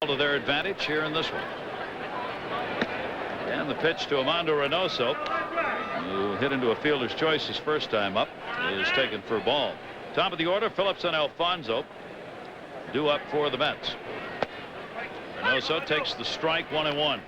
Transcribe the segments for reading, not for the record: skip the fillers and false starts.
to their advantage here in this one. And the pitch to Armando Reynoso, who hit into a fielder's choice his first time up, is taken for a ball. Top of the order, Phillips and Alfonso due up for the Mets. Reynoso takes the strike, 1-1.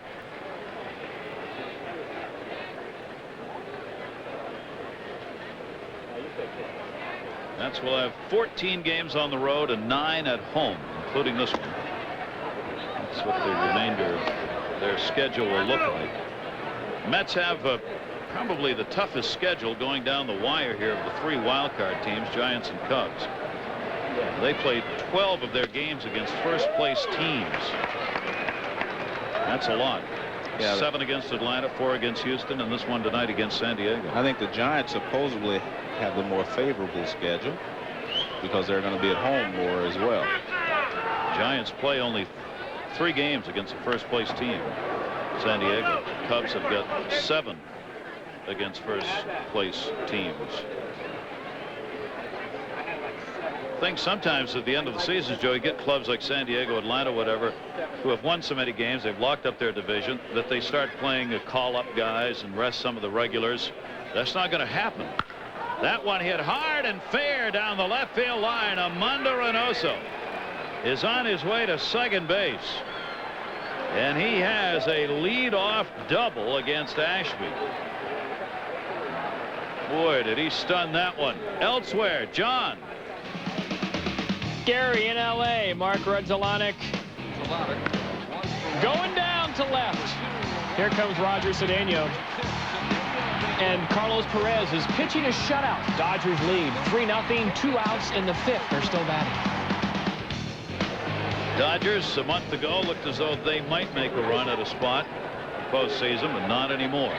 Mets will have 14 games on the road and 9 at home, including this one. That's what the remainder of their schedule will look like. Mets have probably the toughest schedule going down the wire here of the 3 wild card teams, Giants and Cubs. They played 12 of their games against first place teams. That's a lot. Yeah, 7 against Atlanta, 4 against Houston, and this one tonight against San Diego. I think the Giants supposedly have the more favorable schedule because they're going to be at home more as well. Giants play only 3 games against the first place team, San Diego. Cubs have got 7 against first place teams. I think sometimes at the end of the season, Joe, you get clubs like San Diego, Atlanta, whatever, who have won so many games, they've locked up their division, that they start playing call-up guys and rest some of the regulars. That's not going to happen. That one hit hard and fair down the left field line. Armando Reynoso is on his way to second base. And he has a lead-off double against Ashby. Boy, did he stun that one. Elsewhere, John. Gary in L.A. Mark Rudzalanek going down to left. Here comes Roger Cedeno. And Carlos Perez is pitching a shutout. Dodgers lead 3-0, 2 outs in the 5th. They're still batting. Dodgers a month ago looked as though they might make a run at a spot postseason, but not anymore.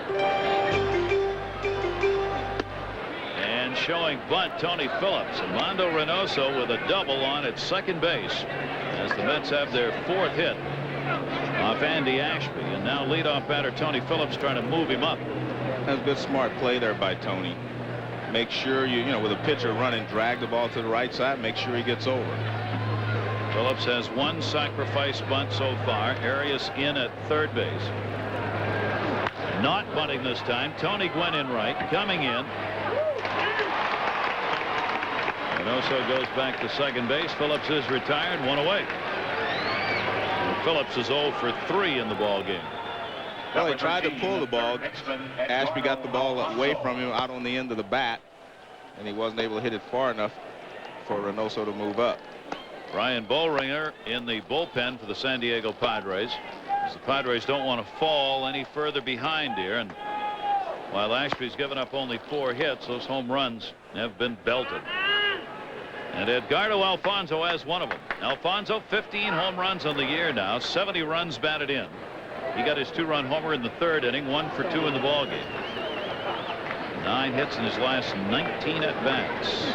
And showing bunt, Tony Phillips. Armando Reynoso with a double on at second base as the Mets have their 4th hit off Andy Ashby. And now leadoff batter Tony Phillips trying to move him up. That's a good smart play there by Tony. Make sure you know, with a pitcher running, drag the ball to the right side, make sure he gets over. Phillips has 1 sacrifice bunt so far. Arias in at third base. Not bunting this time. Tony Gwynn in right, coming in. Reynoso goes back to second base. Phillips is retired, 1 away. And Phillips is 0 for 3 in the ball game. Well, he tried to pull the ball. Ashby got the ball away from him out on the end of the bat, and he wasn't able to hit it far enough for Reynoso to move up. Brian Boehringer in the bullpen for the San Diego Padres, as the Padres don't want to fall any further behind here. And while Ashby's given up only 4 hits, those home runs have been belted. And Edgardo Alfonso has one of them. Alfonso, 15 home runs on the year now, 70 runs batted in. He got his 2-run homer in the 3rd inning, 1 for 2 in the ball game. 9 hits in his last 19 at-bats.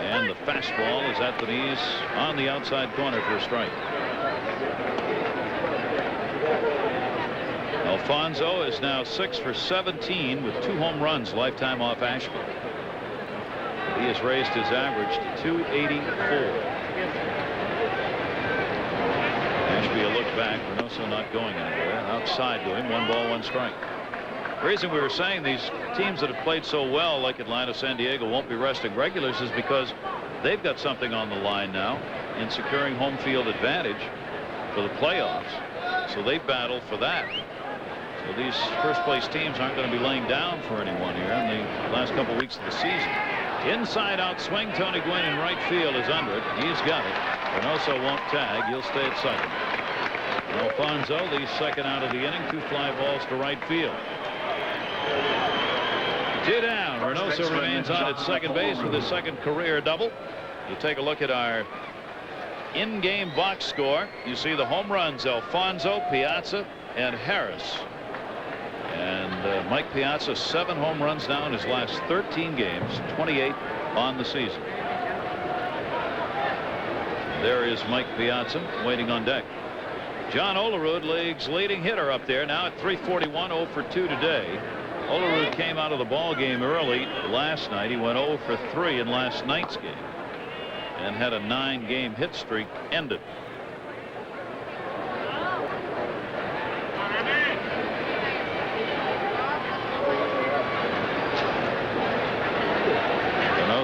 And the fastball is at the knees on the outside corner for a strike. Alfonso is now 6 for 17 with 2 home runs lifetime off Ashby. He has raised his average to 284. Ashby a look back. Reynoso not going anywhere. Outside to him. 1 ball, 1 strike. The reason we were saying these teams that have played so well, like Atlanta, San Diego, won't be resting regulars is because they've got something on the line now in securing home field advantage for the playoffs. So they battle for that. So these first place teams aren't going to be laying down for anyone here in the last couple weeks of the season. Inside out swing. Tony Gwynn in right field is under it. He's got it. Reynoso won't tag. He'll stay at second. Alfonso, the second out of the inning. 2 fly balls to right field. 2 down. Reynoso remains on at second base with his 2nd career double. You take a look at our in-game box score. You see the home runs: Alfonso, Piazza, and Harris. And Mike Piazza, 7 home runs now in his last 13 games, 28 on the season. There is Mike Piazza waiting on deck. John Olerud, league's leading hitter, up there now at 341, 0 for 2 today. Olerud came out of the ball game early last night. He went 0 for 3 in last night's game and had a 9-game hit streak ended.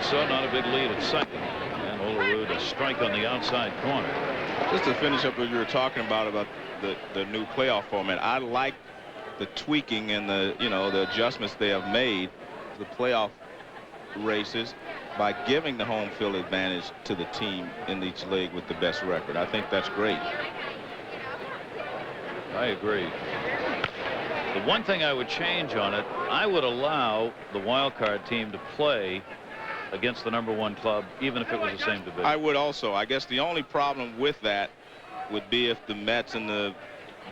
Reynoso, not a big lead at second. And Olerud, a strike on the outside corner. Just to finish up what you were talking about the new playoff format, I like the tweaking and the adjustments they have made to the playoff races by giving the home field advantage to the team in each league with the best record. I think that's great. I agree. The one thing I would change on it, I would allow the wild card team to play against the #1 club, even if it was the same division. I would also. I guess the only problem with that would be if the Mets and the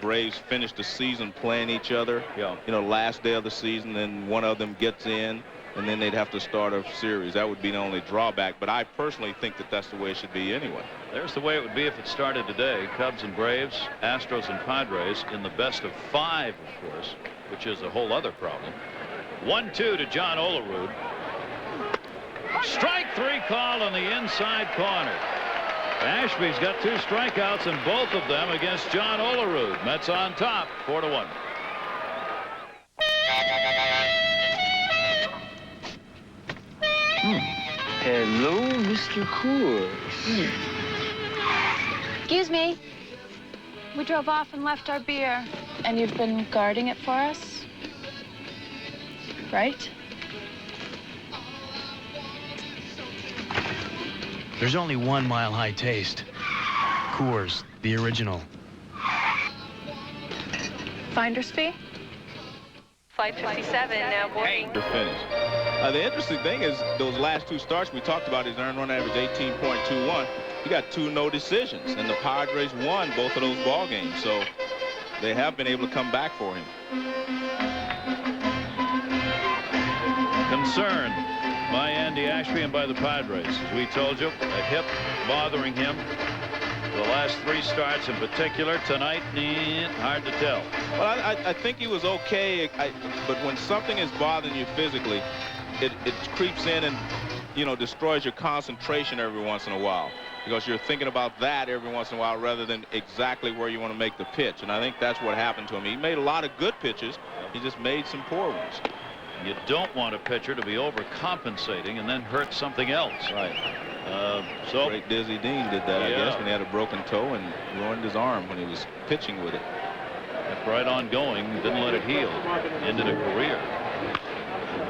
Braves finish the season playing each other. Yeah. Last day of the season, then one of them gets in, and then they'd have to start a series. That would be the only drawback. But I personally think that that's the way it should be anyway. There's the way it would be if it started today. Cubs and Braves, Astros and Padres in the best of 5, of course, which is a whole other problem. 1-2 to John Olerud. Strike 3 called on the inside corner. Ashby's got 2 strikeouts, and both of them against John Olerud. Mets on top, 4-1. Hello, Mr. Coors. Excuse me. We drove off and left our beer. And you've been guarding it for us? Right? There's only one Mile High taste. Coors, the original. Finder's fee? Flight 57 now boarding. They're finished. The interesting thing is those last 2 starts we talked about, his earned run average 18.21. He got 2 no decisions, and the Padres won both of those ball games, so they have been able to come back for him. Concerned by Andy Ashby and by the Padres. As we told you, a hip bothering him. The last 3 starts in particular. Tonight, hard to tell. Well, I think he was okay, but when something is bothering you physically, it creeps in and, destroys your concentration every once in a while, because you're thinking about that every once in a while rather than exactly where you want to make the pitch. And I think that's what happened to him. He made a lot of good pitches. He just made some poor ones. You don't want a pitcher to be overcompensating and then hurt something else. Right. So Great Dizzy Dean did that, I guess, when he had a broken toe and ruined his arm when he was pitching with it. kept right on going, didn't let it heal, ended a career.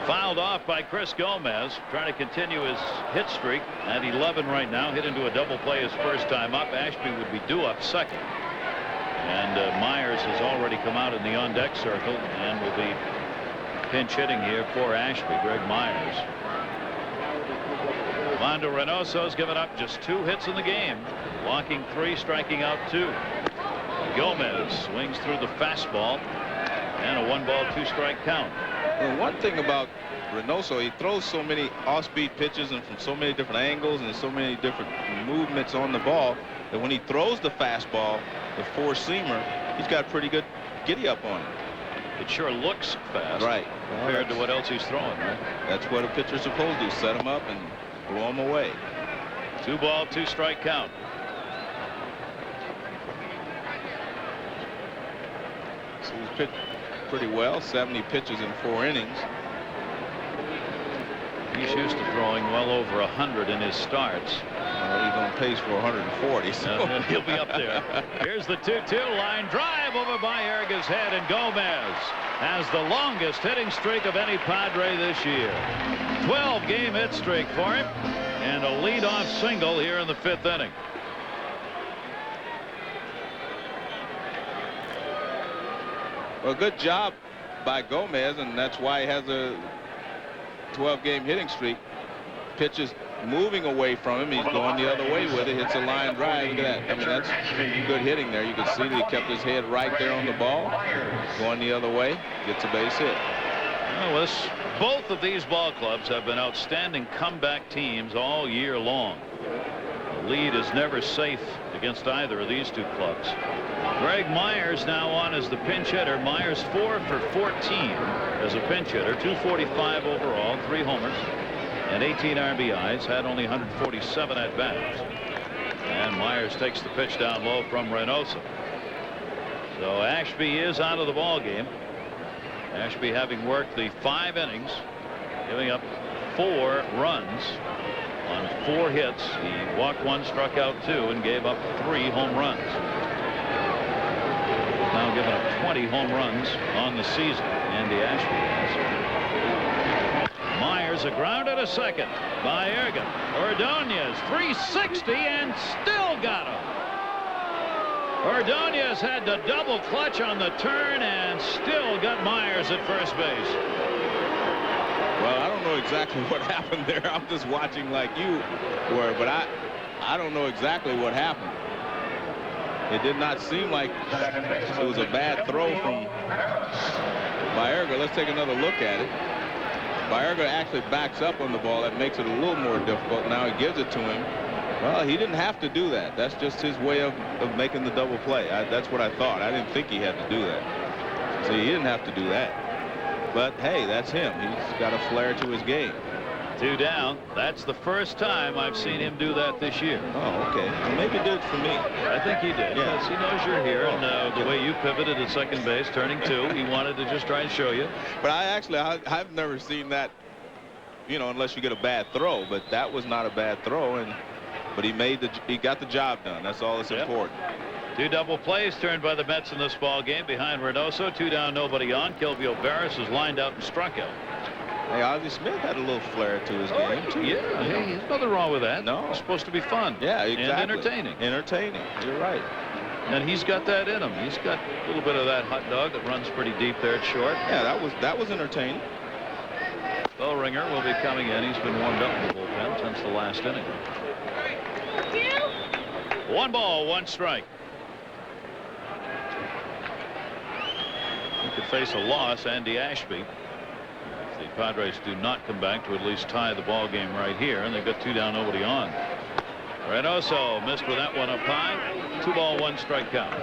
Fouled off by Chris Gomez, trying to continue his hit streak at 11 right now. Hit into a double play his first time up. Ashby would be due up second. And Myers has already come out in the on-deck circle and will be pinch hitting here for Ashby. Greg Myers. Mondo Reynoso's given up just 2 hits in the game, walking 3, striking out 2. Gomez swings through the fastball and a 1-ball 2-strike count. Well, one thing about Reynoso, he throws so many off-speed pitches and from so many different angles and so many different movements on the ball that when he throws the fastball, the 4-seamer, he's got pretty good giddy-up on it. It sure looks fast, right, compared to what else he's throwing, right? That's what a pitcher's supposed to do, set him up and blow him away. 2-ball 2-strike count. So he's pitched pretty well, 70 pitches in 4 innings. He's used to throwing well over 100 in his starts. He's on pace for 140. So. He'll be up there. Here's the 2-2 line drive over by Erga's head, and Gomez has the longest hitting streak of any Padre this year. 12-game hit streak for him, and a leadoff single here in the 5th inning. Well, good job by Gomez, and that's why he has a 12-game hitting streak. Pitches moving away from him. He's going the other way with it. Hits a line drive. Look at that. I mean, that's good hitting there. You can see that he kept his head right there on the ball. Going the other way. Gets a base hit. Well, both of these ball clubs have been outstanding comeback teams all year long. The lead is never safe against either of these 2 clubs. Greg Myers now on as the pinch hitter. Myers 4 for 14 as a pinch hitter. 245 overall, 3 homers, and 18 RBIs. Had only 147 at bats. And Myers takes the pitch down low from Reynoso. So Ashby is out of the ball game. Ashby having worked the 5 innings, giving up 4 runs on 4 hits. He walked 1, struck out 2, and gave up 3 home runs. Now given up 20 home runs on the season. Andy Ashby has. Myers, a ground at second by Ergen. Ordonez, 360, and still got him. Ordonez had the double clutch on the turn and still got Myers at first base. Well, I don't know exactly what happened there. I'm just watching like you were, but I don't know exactly what happened. It did not seem like it was a bad throw from Baerga. Let's take another look at it. Baerga actually backs up on the ball. That makes it a little more difficult. Now he gives it to him. Well, he didn't have to do that. That's just his way of making the double play. That's what I thought. I didn't think he had to do that. See, he didn't have to do that. But, hey, that's him. He's got a flair to his game. 2 down. That's the first time I've seen him do that this year. Oh, okay. Well, maybe he did it for me. I think he did. Yeah. Yes, he knows you're here, and the way you pivoted at second base, turning 2, he wanted to just try and show you. But I've never seen that, you know, unless you get a bad throw. But that was not a bad throw, but he got the job done. That's all that's important. 2 double plays turned by the Mets in this ball game behind Reynoso. 2 down, nobody on. Kilvio Barris is lined out and struck out. Hey, Ozzie Smith had a little flair to his game, too. Yeah, hey, there's nothing wrong with that. No. It's supposed to be fun. Yeah, exactly. And entertaining. Entertaining. You're right. And he's got that in him. He's got a little bit of that hot dog that runs pretty deep there at short. Yeah, that was entertaining. Bell ringer will be coming in. He's been warmed up in the bullpen since the last inning. 1 ball, 1 strike. He could face a loss, Andy Ashby. The Padres do not come back to at least tie the ball game right here, and they've got 2 down, nobody on. Reynoso missed with that one up high. 2 ball, 1 strike count.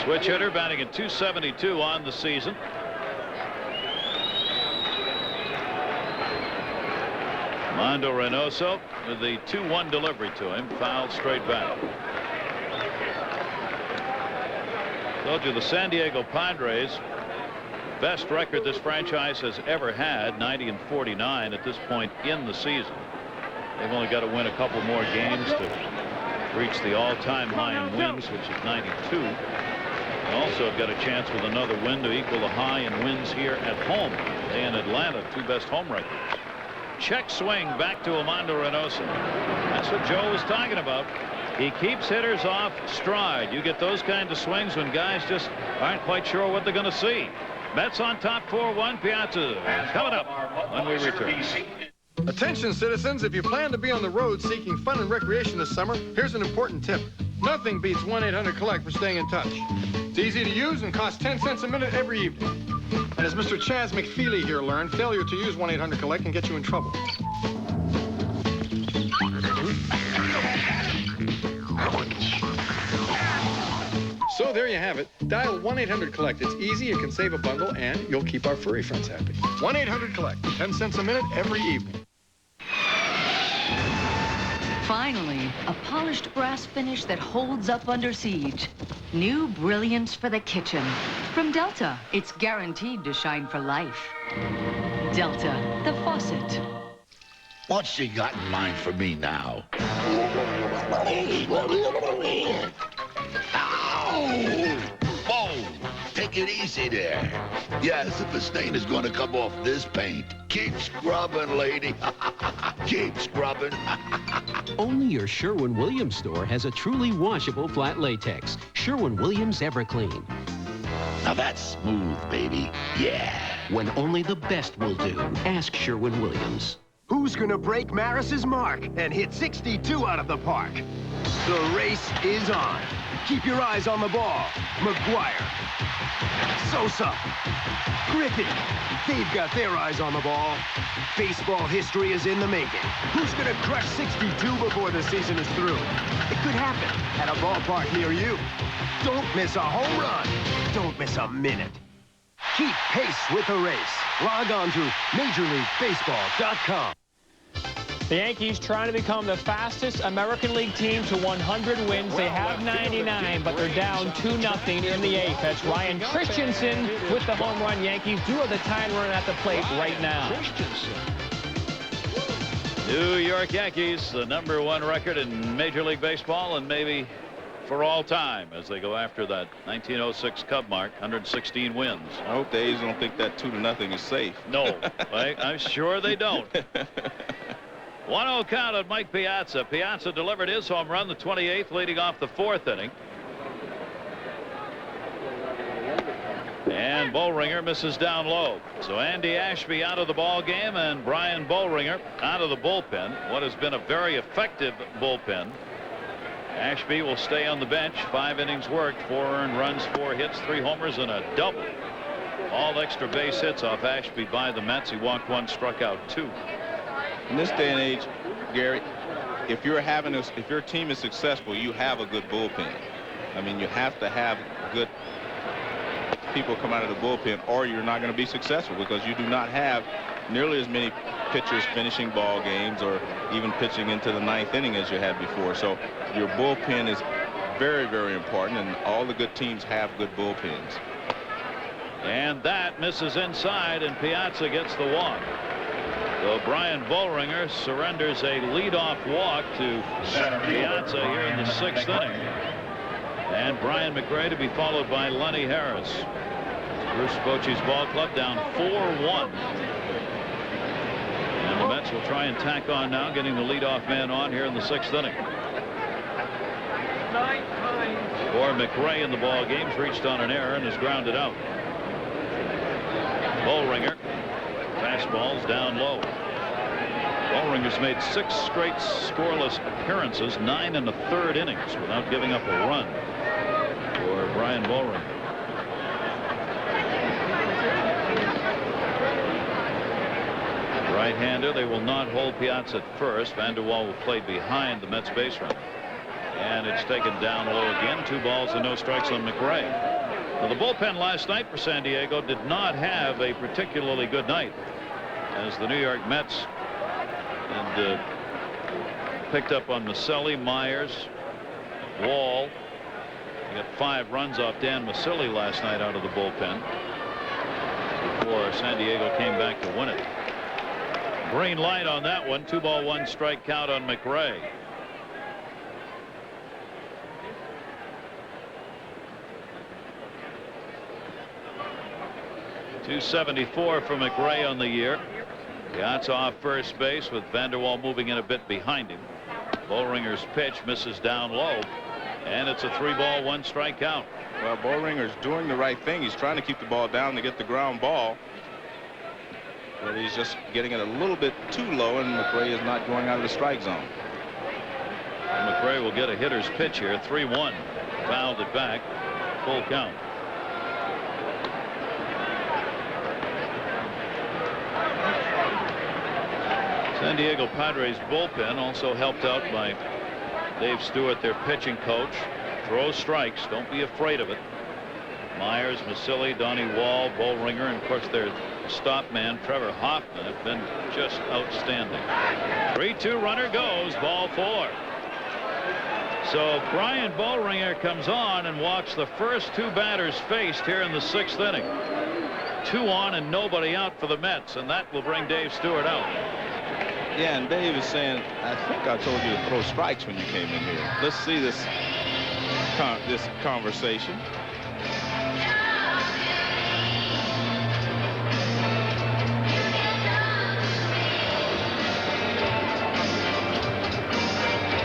Switch hitter batting at .272 on the season. Mondo Reynoso with the 2-1 delivery to him, fouled straight back. Told you the San Diego Padres, best record this franchise has ever had, 90-49 at this point in the season. They've only got to win a couple more games to reach the all-time high in wins, which is 92. They also have got a chance with another win to equal the high in wins here at home. They and Atlanta, 2 best home records. Check swing back to Armando Reynoso. That's what Joe was talking about. He keeps hitters off stride. You get those kind of swings when guys just aren't quite sure what they're going to see. Mets on top 4-1. Piazza coming up when we return. Attention, citizens. If you plan to be on the road seeking fun and recreation this summer, here's an important tip. Nothing beats 1-800-COLLECT for staying in touch. It's easy to use and costs 10 cents a minute every evening. And as Mr. Chaz McFeely here learned, failure to use 1-800-COLLECT can get you in trouble. So there you have it. Dial 1-800-COLLECT. It's easy, you can save a bundle, and you'll keep our furry friends happy. 1-800-COLLECT. 10 cents a minute every evening. Finally, a polished brass finish that holds up under siege. New brilliance for the kitchen. From Delta, it's guaranteed to shine for life. Delta, the faucet. What's she got in mind for me now? Ow! Whoa! Take it easy there. Yes, if a stain is going to come off this paint, keep scrubbing, lady. Keep scrubbing. Only your Sherwin-Williams store has a truly washable flat latex. Sherwin-Williams EverClean. Now that's smooth, baby. Yeah. When only the best will do. Ask Sherwin-Williams. Who's gonna break Maris's mark and hit 62 out of the park? The race is on. Keep your eyes on the ball. McGuire. Sosa. Griffin. They've got their eyes on the ball. Baseball history is in the making. Who's gonna crush 62 before the season is through? It could happen at a ballpark near you. Don't miss a home run. Don't miss a minute. Keep pace with the race. Log on to MajorLeagueBaseball.com. The Yankees trying to become the fastest American League team to 100 wins. They have 99, but they're down 2-0 in the 8th. That's Ryan Christensen with the home run. Yankees do have the tying run at the plate right now. New York Yankees, the #1 record in Major League Baseball and maybe for all time as they go after that 1906 Cub mark, 116 wins. I hope the A's don't think that 2-0 is safe. No, I'm sure they don't. 1-0 count on Mike Piazza. Piazza delivered his home run, the 28th, leading off the 4th inning. And Bollringer misses down low. So Andy Ashby out of the ball game and Brian Bollringer out of the bullpen. What has been a very effective bullpen. Ashby will stay on the bench. 5 innings worked, 4 earned runs, 4 hits, 3 homers, and a double. All extra base hits off Ashby by the Mets. He walked 1, struck out 2. In this day and age, Gary, if your team is successful, you have a good bullpen. I mean, you have to have good people come out of the bullpen, or you're not going to be successful, because you do not have nearly as many pitchers finishing ball games or even pitching into the 9th inning as you had before. So your bullpen is very, very important, and all the good teams have good bullpens. And that misses inside, and Piazza gets the walk. So Brian Bollringer surrenders a leadoff walk to Piazza here in the 6th inning. And Brian McRae to be followed by Lenny Harris. Bruce Bochy's ball club down 4-1. And the Mets will try and tack on now, getting the leadoff man on here in the 6th inning. Or McRae in the ball game's reached on an error and is grounded out. Bollringer. Fastballs down low. Bollringer's made 6 straight scoreless appearances, 9 in the 3rd innings without giving up a run for Brian Bollringer. Right-hander. They will not hold Piazza at first. Vanderwall will play behind the Mets base runner. And it's taken down low again. 2 balls and no strikes on McRae. Now, the bullpen last night for San Diego did not have a particularly good night, as the New York Mets had picked up on Maselli, Myers, Wall. He got 5 runs off Dan Maselli last night out of the bullpen before San Diego came back to win it. Green light on that one. 2 ball 1 strike count on McRae. .274 for McRae on the year. Piazza off first base with Vanderwall moving in a bit behind him. Bollringer's pitch misses down low, and it's a 3 ball 1 strike count. Well, Bollringer's doing the right thing. He's trying to keep the ball down to get the ground ball, but he's just getting it a little bit too low, and McRae is not going out of the strike zone. And McRae will get a hitter's pitch here. 3-1. Fouled it back. Full count. San Diego Padres bullpen also helped out by Dave Stewart, their pitching coach. Throw strikes. Don't be afraid of it. Myers, Maselli, Donnie Wall, Bollringer, and of course their stop man Trevor Hoffman have been just outstanding. 3-2 runner goes. Ball 4. So Brian Bollringer comes on and walks the first 2 batters faced here in the 6th inning. 2 on and nobody out for the Mets, and that will bring Dave Stewart out. Yeah, and Dave is saying, I think I told you to throw strikes when you came in here. Let's see this conversation.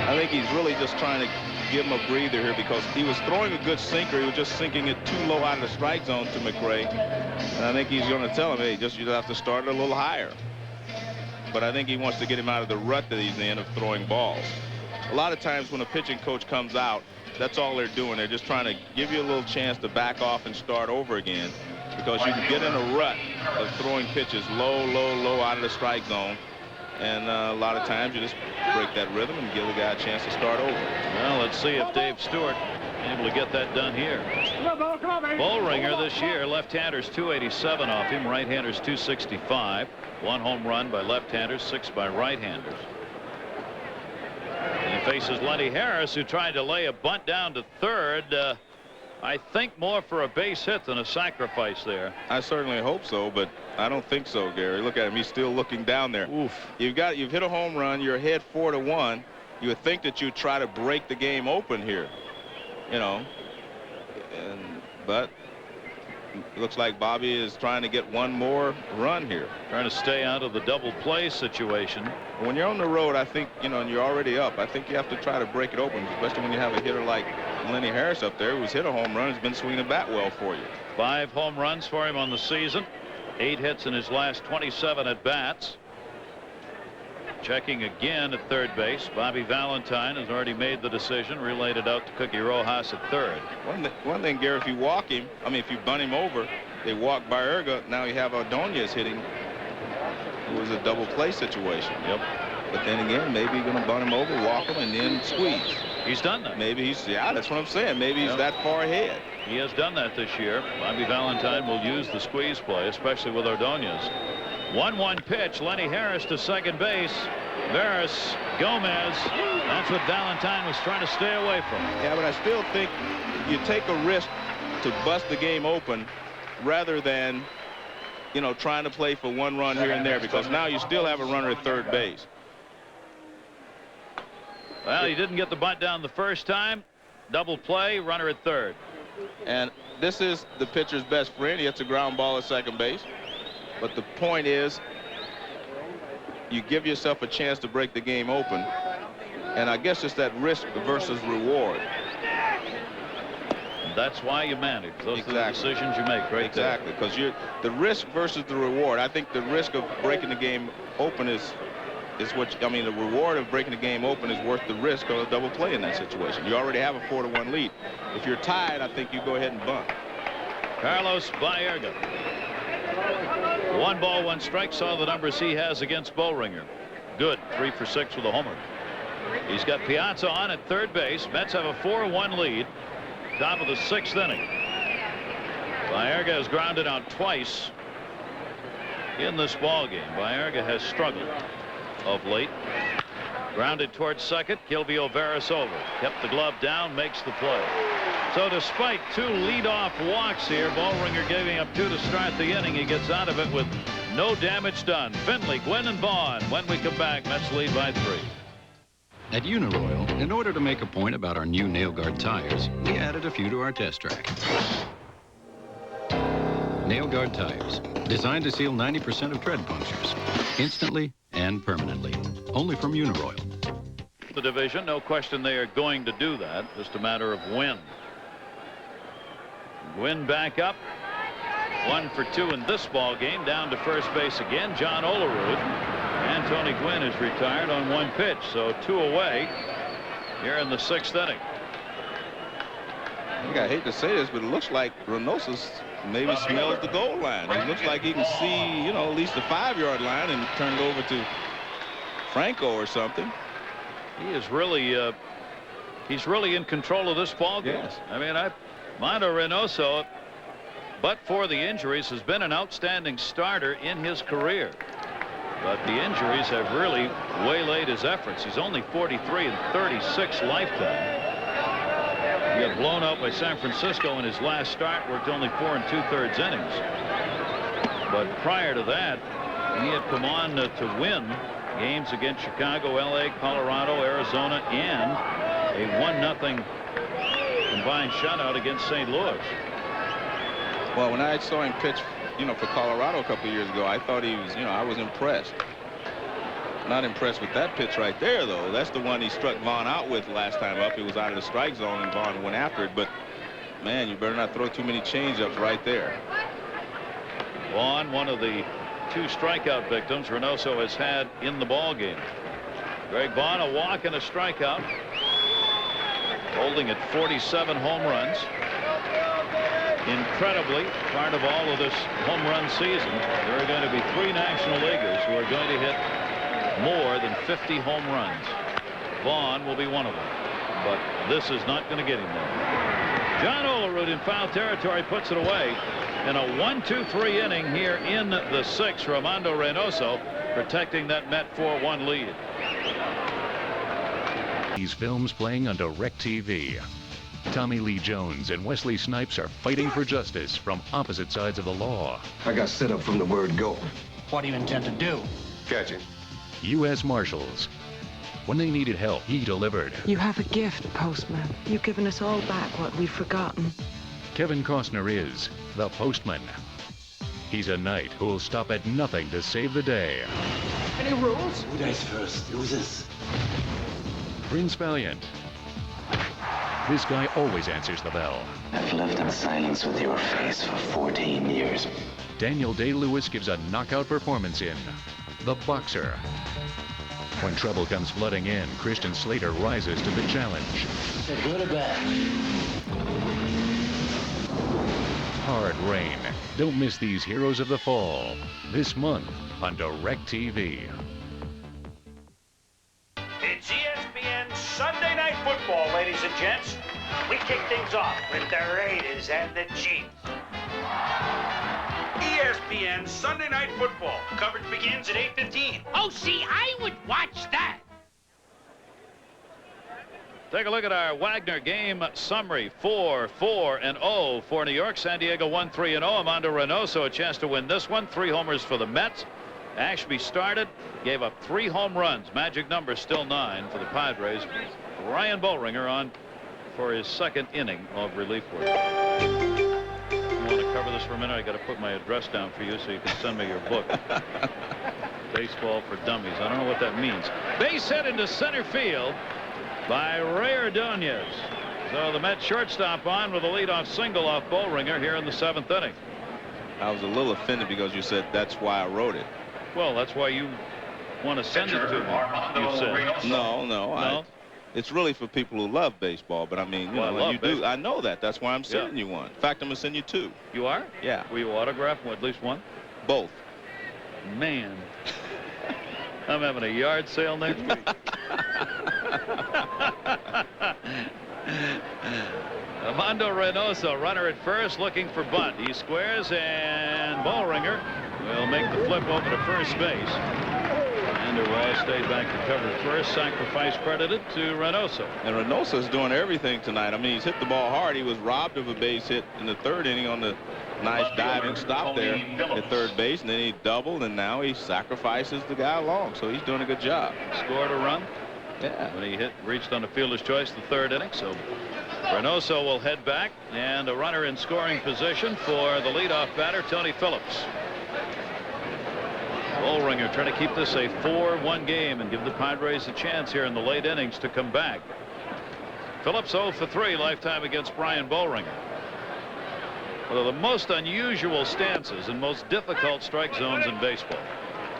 I think he's really just trying to give him a breather here, because he was throwing a good sinker. He was just sinking it too low out of the strike zone to McRae. And I think he's going to tell him, hey, you have to start it a little higher. But I think he wants to get him out of the rut that he's in of throwing balls. A lot of times when a pitching coach comes out, that's all they're doing. They're just trying to give you a little chance to back off and start over again, because you can get in a rut of throwing pitches low, low, low out of the strike zone. And a lot of times you just break that rhythm and give the guy a chance to start over. Well, let's see if Dave Stewart able to get that done here. Bollringer this year, left-handers 287 off him, right-handers 265. 1 home run by left-handers, 6 by right-handers. He faces Lenny Harris, who tried to lay a bunt down to third. I think more for a base hit than a sacrifice there. I certainly hope so, but I don't think so, Gary. Look at him. He's still looking down there. Oof. You've hit a home run. You're ahead 4-1. You would think that you'd try to break the game open here, you know. But it looks like Bobby is trying to get one more run here. Trying to stay out of the double play situation. When you're on the road, I think, you know, and you're already up, I think you have to try to break it open, especially when you have a hitter like Lenny Harris up there, who's hit a home run, has been swinging the bat well for you. 5 home runs for him on the season. 8 hits in his last 27 at bats. Checking again at third base. Bobby Valentine has already made the decision, relayed it out to Cookie Rojas at third. One thing, Gary, if you walk him, if you bunt him over, they walk Baerga. Now you have Ordonez hitting. It was a double play situation. Yep. But then again, maybe you're going to bunt him over, walk him, and then squeeze. He's done that. Maybe that's what I'm saying. Maybe he's that far ahead. He has done that this year. Bobby Valentine will use the squeeze play, especially with Ordonez. 1-1 pitch. Lenny Harris to second base. Veras, Gomez. That's what Valentine was trying to stay away from. Yeah, but I still think you take a risk to bust the game open rather than, you know, trying to play for one run here and there, because now you still have a runner at third base. Well, he didn't get the bunt down the first time. Double play, runner at third. And this is the pitcher's best friend. He hits a ground ball at second base. But the point is, you give yourself a chance to break the game open. And I guess it's that risk versus reward. And that's why you manage. Those are the decisions you make right there. Exactly, because the risk versus the reward. I think the risk of breaking the game open is what, the reward of breaking the game open is worth the risk of a double play in that situation. You already have a 4-1 lead. If you're tied, I think you go ahead and bunt. Carlos Baerga. 1 ball, 1 strike. Saw the numbers he has against Boehringer. Good. 3 for 6 with a homer. He's got Piazza on at third base. Mets have a 4-1 lead. Top of the 6th inning. Baerga has grounded out twice in this ball game. Baerga has struggled of late. Grounded towards second. Kilvio Veras over. Kept the glove down. Makes the play. So despite 2 leadoff walks here, Boehringer giving up 2 to start the inning, he gets out of it with no damage done. Finley, Gwynn, and Vaughn. When we come back, Mets lead by 3. At Uniroyal, in order to make a point about our new nail guard tires, we added a few to our test track. Nail guard tires, designed to seal 90% of tread punctures, instantly and permanently. Only from Uniroyal. The division, no question they are going to do that. Just a matter of when. Gwynn back up. 1 for 2 in this ball game. Down to first base again. John Olerud. And Tony Gwynn is retired on 1 pitch. So 2 away here in the 6th inning. I hate to say this, but it looks like Reynoso maybe smells the goal line. It looks like he can see, you know, at least the 5-yard line and turn it over to Franco or something. He is really, he's really in control of this ball game. Yes. Mondo Reynoso, but for the injuries, has been an outstanding starter in his career. But the injuries have really waylaid his efforts. He's only 43 and 36 lifetime. He got blown out by San Francisco in his last start, worked only 4 2/3 innings. But prior to that, he had come on to win games against Chicago, LA, Colorado, Arizona, and a 1-0 combined shutout against St. Louis. Well, when I saw him pitch, for Colorado a couple of years ago, I thought he was, I was impressed. Not impressed with that pitch right there, though. That's the one he struck Vaughn out with last time up. It was out of the strike zone, and Vaughn went after it. But, man, you better not throw too many changeups right there. Vaughn, one of the 2 strikeout victims Reynoso has had in the ball game. Greg Vaughn, a walk and a strikeout, holding at 47 home runs. Incredibly, part of all of this home run season, there are going to be 3 National Leaguers who are going to hit more than 50 home runs. Vaughn will be one of them, but this is not going to get him there. John Olerud in foul territory puts it away in a 1-2-3 inning here in the 6th. Ramando Reynoso protecting that Met 4-1 lead. These films playing on DirecTV. Tommy Lee Jones and Wesley Snipes are fighting for justice from opposite sides of the law. I got set up from the word go. What do you intend to do? Catch him. U.S. Marshals. When they needed help, he delivered. You have a gift, Postman. You've given us all back what we've forgotten. Kevin Costner is the Postman. He's a knight who will stop at nothing to save the day. Any rules? Who dies first? Who's this? Prince Valiant. This guy always answers the bell. I've lived in silence with your face for 14 years. Daniel Day-Lewis gives a knockout performance in The Boxer. When trouble comes flooding in, Christian Slater rises to the challenge. Go to bed. Hard Rain. Don't miss these heroes of the fall this month on DirecTV. It's ESPN Sunday Night Football, ladies and gents. We kick things off with the Raiders and the Chiefs. ESPN Sunday Night Football. Coverage begins at 8:15. Oh, see, I would watch that. Take a look at our Wagner game summary. 4-4-0 for New York. San Diego 1-3-0. Armando Reynoso a chance to win this one. 3 homers for the Mets. Ashby started, gave up 3 home runs. Magic number still 9 for the Padres. Ryan Bollringer on for his second inning of relief work. You want to cover this for a minute? I got to put my address down for you so you can send me your book. Baseball for Dummies. I don't know what that means. Base hit into center field by Ray Ordonez. So the Mets shortstop on with a leadoff single off Bollringer here in the 7th inning. I was a little offended because you said that's why I wrote it. Well, that's why you want to send it to me. You said. No. It's really for people who love baseball, but I mean, you know, when you do, I know that. That's why I'm sending you one. In fact, I'm gonna send you 2. You are? Yeah. Will you autograph at least one? Both. Man. I'm having a yard sale next week. Armando Reynoso, runner at first, looking for bunt. He squares, and Bollringer will make the flip over to first base. Anderwall stayed back to cover first. Sacrifice credited to Reynoso. And Reynoso's doing everything tonight. I mean, he's hit the ball hard. He was robbed of a base hit in the 3rd inning on the nice diving stop there at third base, and then he doubled, and now he sacrifices the guy along. So he's doing a good job. Scored a run. Yeah. When he reached on the fielder's choice the 3rd inning. So Reynoso will head back, and a runner in scoring position for the leadoff batter, Tony Phillips. Bollringer trying to keep this a 4-1 game and give the Padres a chance here in the late innings to come back. Phillips 0 for 3 lifetime against Brian Bollringer. One of the most unusual stances and most difficult strike zones in baseball.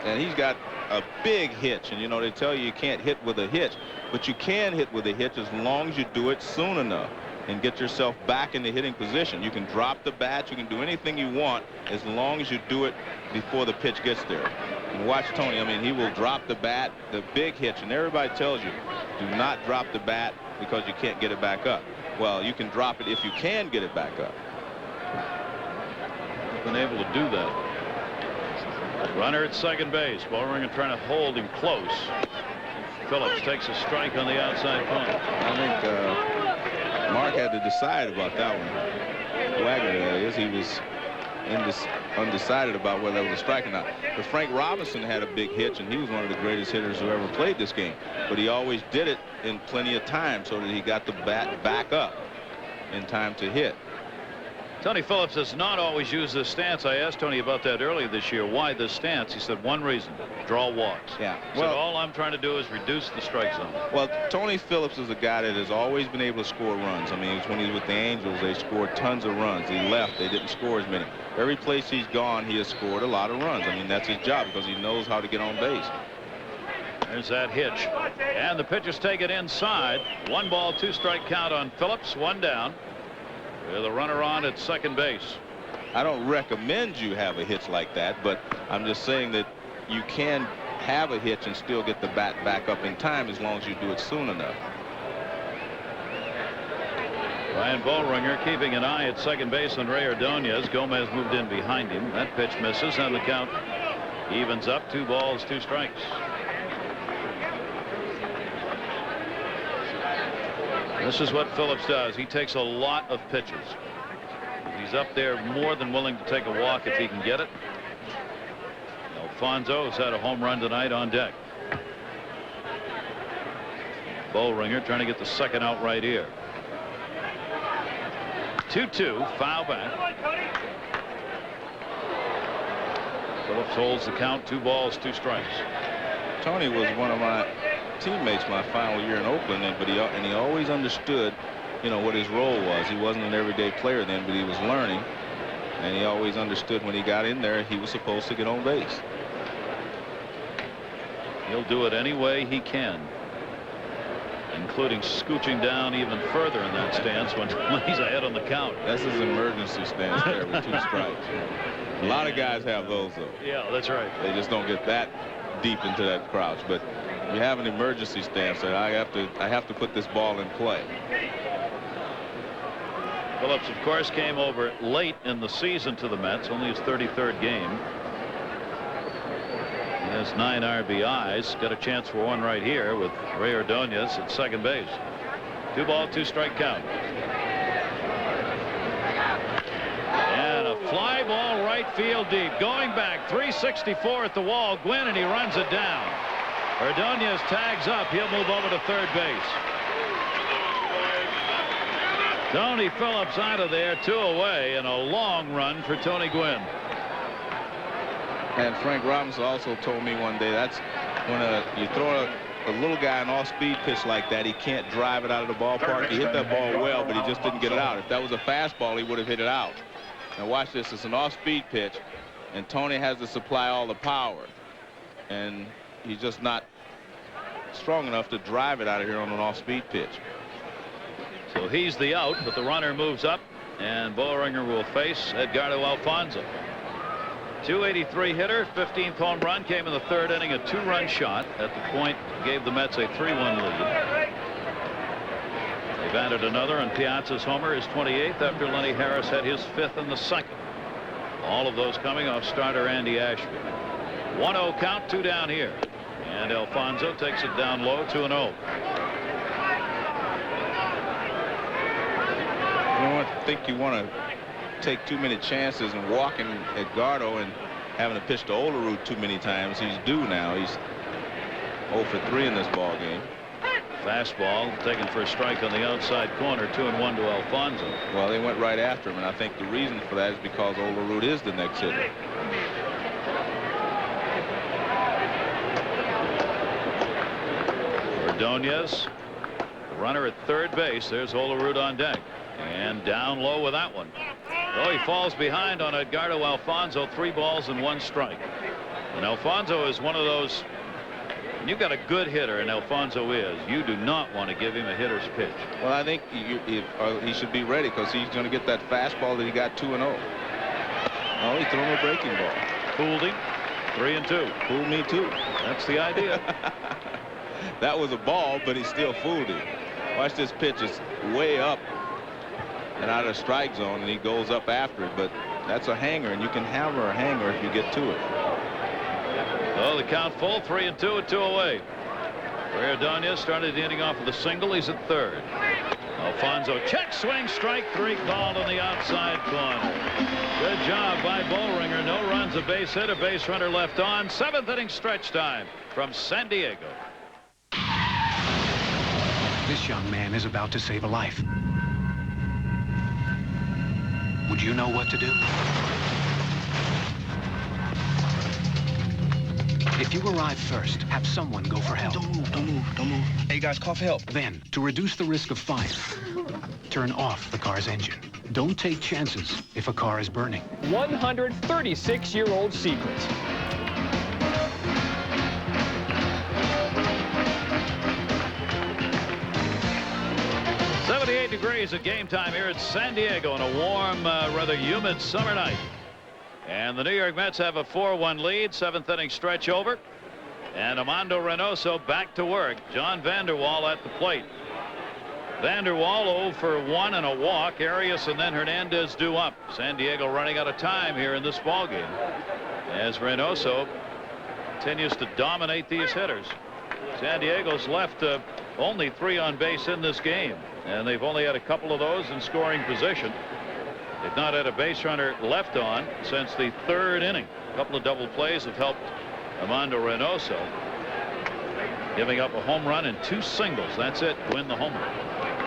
And he's got a big hitch, and you know they tell you can't hit with a hitch, but you can hit with a hitch as long as you do it soon enough and get yourself back in the hitting position. You can drop the bat, you can do anything you want as long as you do it before the pitch gets there. And watch Tony. I mean, he will drop the bat, the big hitch, and everybody tells you do not drop the bat because you can't get it back up. Well, you can drop it if you can get it back up. Been able to do that. Runner at second base. Bollringer trying to hold him close. Phillips takes a strike on the outside corner. I think Mark had to decide about that one. Wagner, that is. He was undecided about whether it was a strike or not. But Frank Robinson had a big hitch, and he was one of the greatest hitters who ever played this game. But he always did it in plenty of time so that he got the bat back up in time to hit. Tony Phillips has not always used this stance. I asked Tony about that earlier this year. Why this stance? He said one reason: draw walks. Yeah. Well, so all I'm trying to do is reduce the strike zone. Well, Tony Phillips is a guy that has always been able to score runs. I mean, when he was with the Angels, they scored tons of runs. He left, they didn't score as many. Every place he's gone, he has scored a lot of runs. I mean, that's his job because he knows how to get on base. There's that hitch, and the pitchers take it inside. 1 ball, 2 strike count on Phillips. 1 down. With a runner on at second base. I don't recommend you have a hitch like that, but I'm just saying that you can have a hitch and still get the bat back up in time as long as you do it soon enough. Brian Bollringer keeping an eye at second base on Ray Ordonez. Gomez moved in behind him. That pitch misses, and the count evens up. 2 balls, 2 strikes. This is what Phillips does. He takes a lot of pitches. He's up there more than willing to take a walk if he can get it. Alfonso has had a home run tonight on deck. Boehringer trying to get the second out right here. 2-2, foul back. Phillips holds the count, 2 balls, 2 strikes. Tony was one of my teammates my final year in Oakland, but he always understood, you know, what his role was. He wasn't an everyday player then, but he was learning, and he always understood when he got in there he was supposed to get on base. He'll do it any way he can, including scooching down even further in that stance when he's ahead on the count. That's his emergency stance there with 2 strikes. A lot of guys have those, though. Yeah, that's right. They just don't get that deep into that crouch. But you have an emergency stance that I have to put this ball in play. Phillips, of course, came over late in the season to the Mets, only his 33rd game. He has 9 RBIs. Got a chance for one right here with Ray Ordonez at second base. 2 ball, 2 strike count. And a fly ball right field deep. Going back 364 at the wall. Gwynn, and he runs it down. Ordonez tags up. He'll move over to third base. Tony Phillips out of there, 2 away, and a long run for Tony Gwynn. And Frank Robinson also told me one day that's when you throw a little guy an off-speed pitch like that, he can't drive it out of the ballpark. He hit that ball well, but he just didn't get it out. If that was a fastball, he would have hit it out. Now watch this. It's an off-speed pitch, and Tony has to supply all the power, and he's just not strong enough to drive it out of here on an off-speed pitch. So he's the out, but the runner moves up, and Boehringer will face Edgardo Alfonso. 283 hitter, 15th home run, came in the 3rd inning, a 2-run shot at the point, gave the Mets a 3-1 lead. They've added another, and Piazza's homer is 28th after Lenny Harris had his 5th in the 2nd. All of those coming off starter Andy Ashby. 1-0 count, 2 down here, and Alfonso takes it down low, 2-0. I don't think you want to take too many chances and walking Edgardo and having to pitch to Olerud too many times. He's due now. He's 0 for 3 in this ball game. Fastball taken for a strike on the outside corner, 2-1 to Alfonso. Well, they went right after him, and I think the reason for that is because Olerud is the next hitter. Ordonez, the runner at third base. There's Olerud on deck. And down low with that one. Oh, he falls behind on Edgardo Alfonso. 3 balls and 1 strike. And Alfonso is one of those, when you've got a good hitter, and Alfonso is, you do not want to give him a hitter's pitch. Well, I think he should be ready because he's going to get that fastball that he got 2-0. Oh, he threw him a breaking ball. Fooled him. 3-2. Fooled me too. That's the idea. That was a ball, but he still fooled him. Watch this pitch. It's way up and out of the strike zone, and he goes up after it, but that's a hanger, and you can hammer a hanger if you get to it. Oh, the count full, 3-2 with 2 away. Ordonez started the inning off with a single. He's at third. Alfonso check swing, strike 3 called on the outside corner. Good job by Boehringer. No runs, a base hit, a base runner left on. 7th inning stretch time from San Diego. This young man is about to save a life. Would you know what to do? If you arrive first, have someone go for help. Don't move. Hey, guys, call for help. Then, to reduce the risk of fire, turn off the car's engine. Don't take chances if a car is burning. 136-year-old secret. 78 degrees at game time here at San Diego on a warm, rather humid summer night. And the New York Mets have a 4-1 lead. 7th inning stretch over. And Armando Reynoso back to work. John Vanderwall at the plate. Vanderwall 0 for 1 and a walk. Arias and then Hernandez due up. San Diego running out of time here in this ball game as Reynoso continues to dominate these hitters. San Diego's left only 3 on base in this game, and they've only had a couple of those in scoring position. They've not had a base runner left on since the 3rd inning. A couple of double plays have helped Armando Reynoso, giving up a home run and 2 singles. That's it. Win the homer.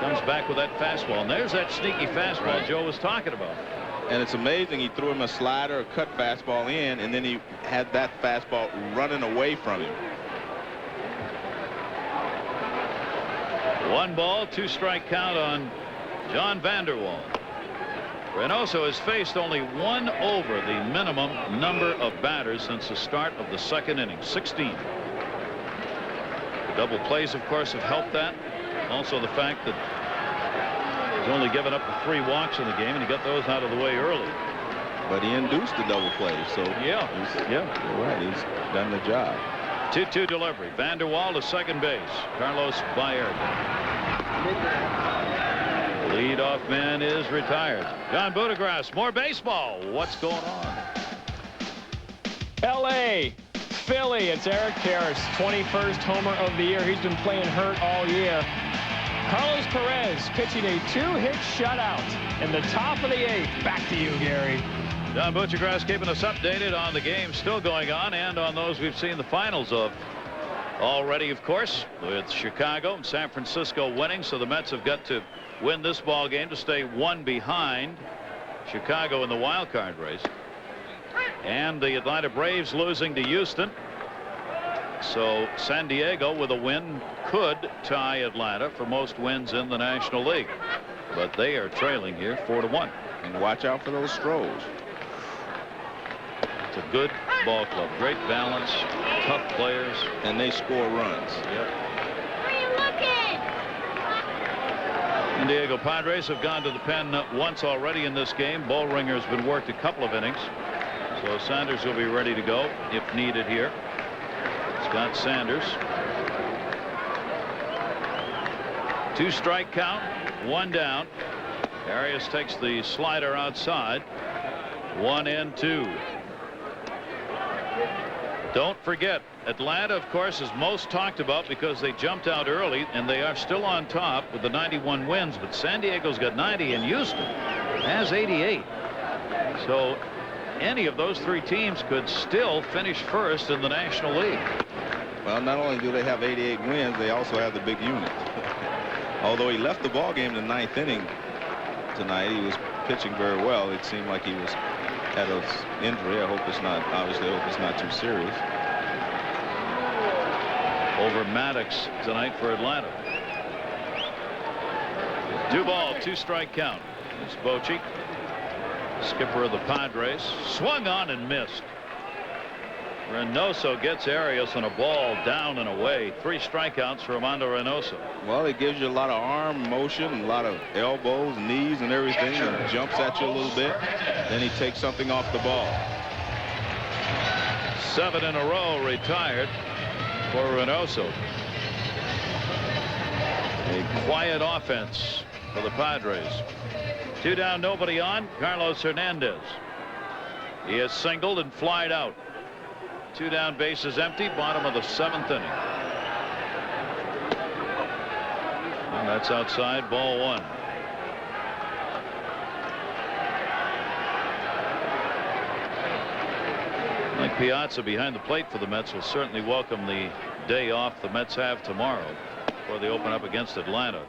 Comes back with that fastball, and there's that sneaky fastball Joe was talking about. And it's amazing, he threw him a slider, a cut fastball in, and then he had that fastball running away from him. 1 ball, 2 strike count on John Vanderwall. Reynoso has faced only 1 over the minimum number of batters since the start of the 2nd inning, 16. The double plays, of course, have helped that. Also the fact that he's only given up the 3 walks in the game, and he got those out of the way early. But he induced the double play, so yeah, you're right. He's done the job. 2-2 delivery. Vanderwall to second base. Carlos Baerga. Leadoff man is retired. John Budegrass, more baseball. What's going on? L.A. Philly. It's Eric Karras, 21st homer of the year. He's been playing hurt all year. Carlos Perez pitching a 2-hit shutout in the top of the 8th. Back to you, Gary. John Budegrass keeping us updated on the game still going on and on those we've seen the finals of already, of course, with Chicago and San Francisco winning. So the Mets have got to win this ball game to stay 1 behind Chicago in the wild card race. And the Atlanta Braves losing to Houston. So San Diego with a win could tie Atlanta for most wins in the National League. But they are trailing here 4-1. And watch out for those strolls. It's a good ball club. Great balance. Tough players. And they score runs. Yep. San Diego Padres have gone to the pen once already in this game. Bullringer's been worked a couple of innings. So Sanders will be ready to go if needed here. Scott Sanders. 2 strike count, 1 down. Arias takes the slider outside. 1-2. Don't forget, Atlanta, of course, is most talked about because they jumped out early, and they are still on top with the 91 wins. But San Diego's got 90, and Houston has 88. So any of those 3 teams could still finish first in the National League. Well, not only do they have 88 wins, they also have the big unit. Although he left the ball game in the 9th inning tonight, he was pitching very well. It seemed like he was had an injury. I hope it's not. Obviously, I hope it's not too serious. Over Maddox tonight for Atlanta. 2 ball, 2 strike count. It's Bochy, skipper of the Padres, swung on and missed. Reynoso gets Arias on a ball down and away. 3 strikeouts for Armando Reynoso. Well, it gives you a lot of arm motion, a lot of elbows, knees, and everything, and jumps at you a little bit. Then he takes something off the ball. 7 in a row retired for Reynoso. A quiet offense for the Padres. 2 down, nobody on. Carlos Hernandez. He has singled and flied out. 2 down, bases empty, bottom of the 7th inning. And that's outside, ball 1. Mike Piazza behind the plate for the Mets will certainly welcome the day off the Mets have tomorrow before they open up against Atlanta.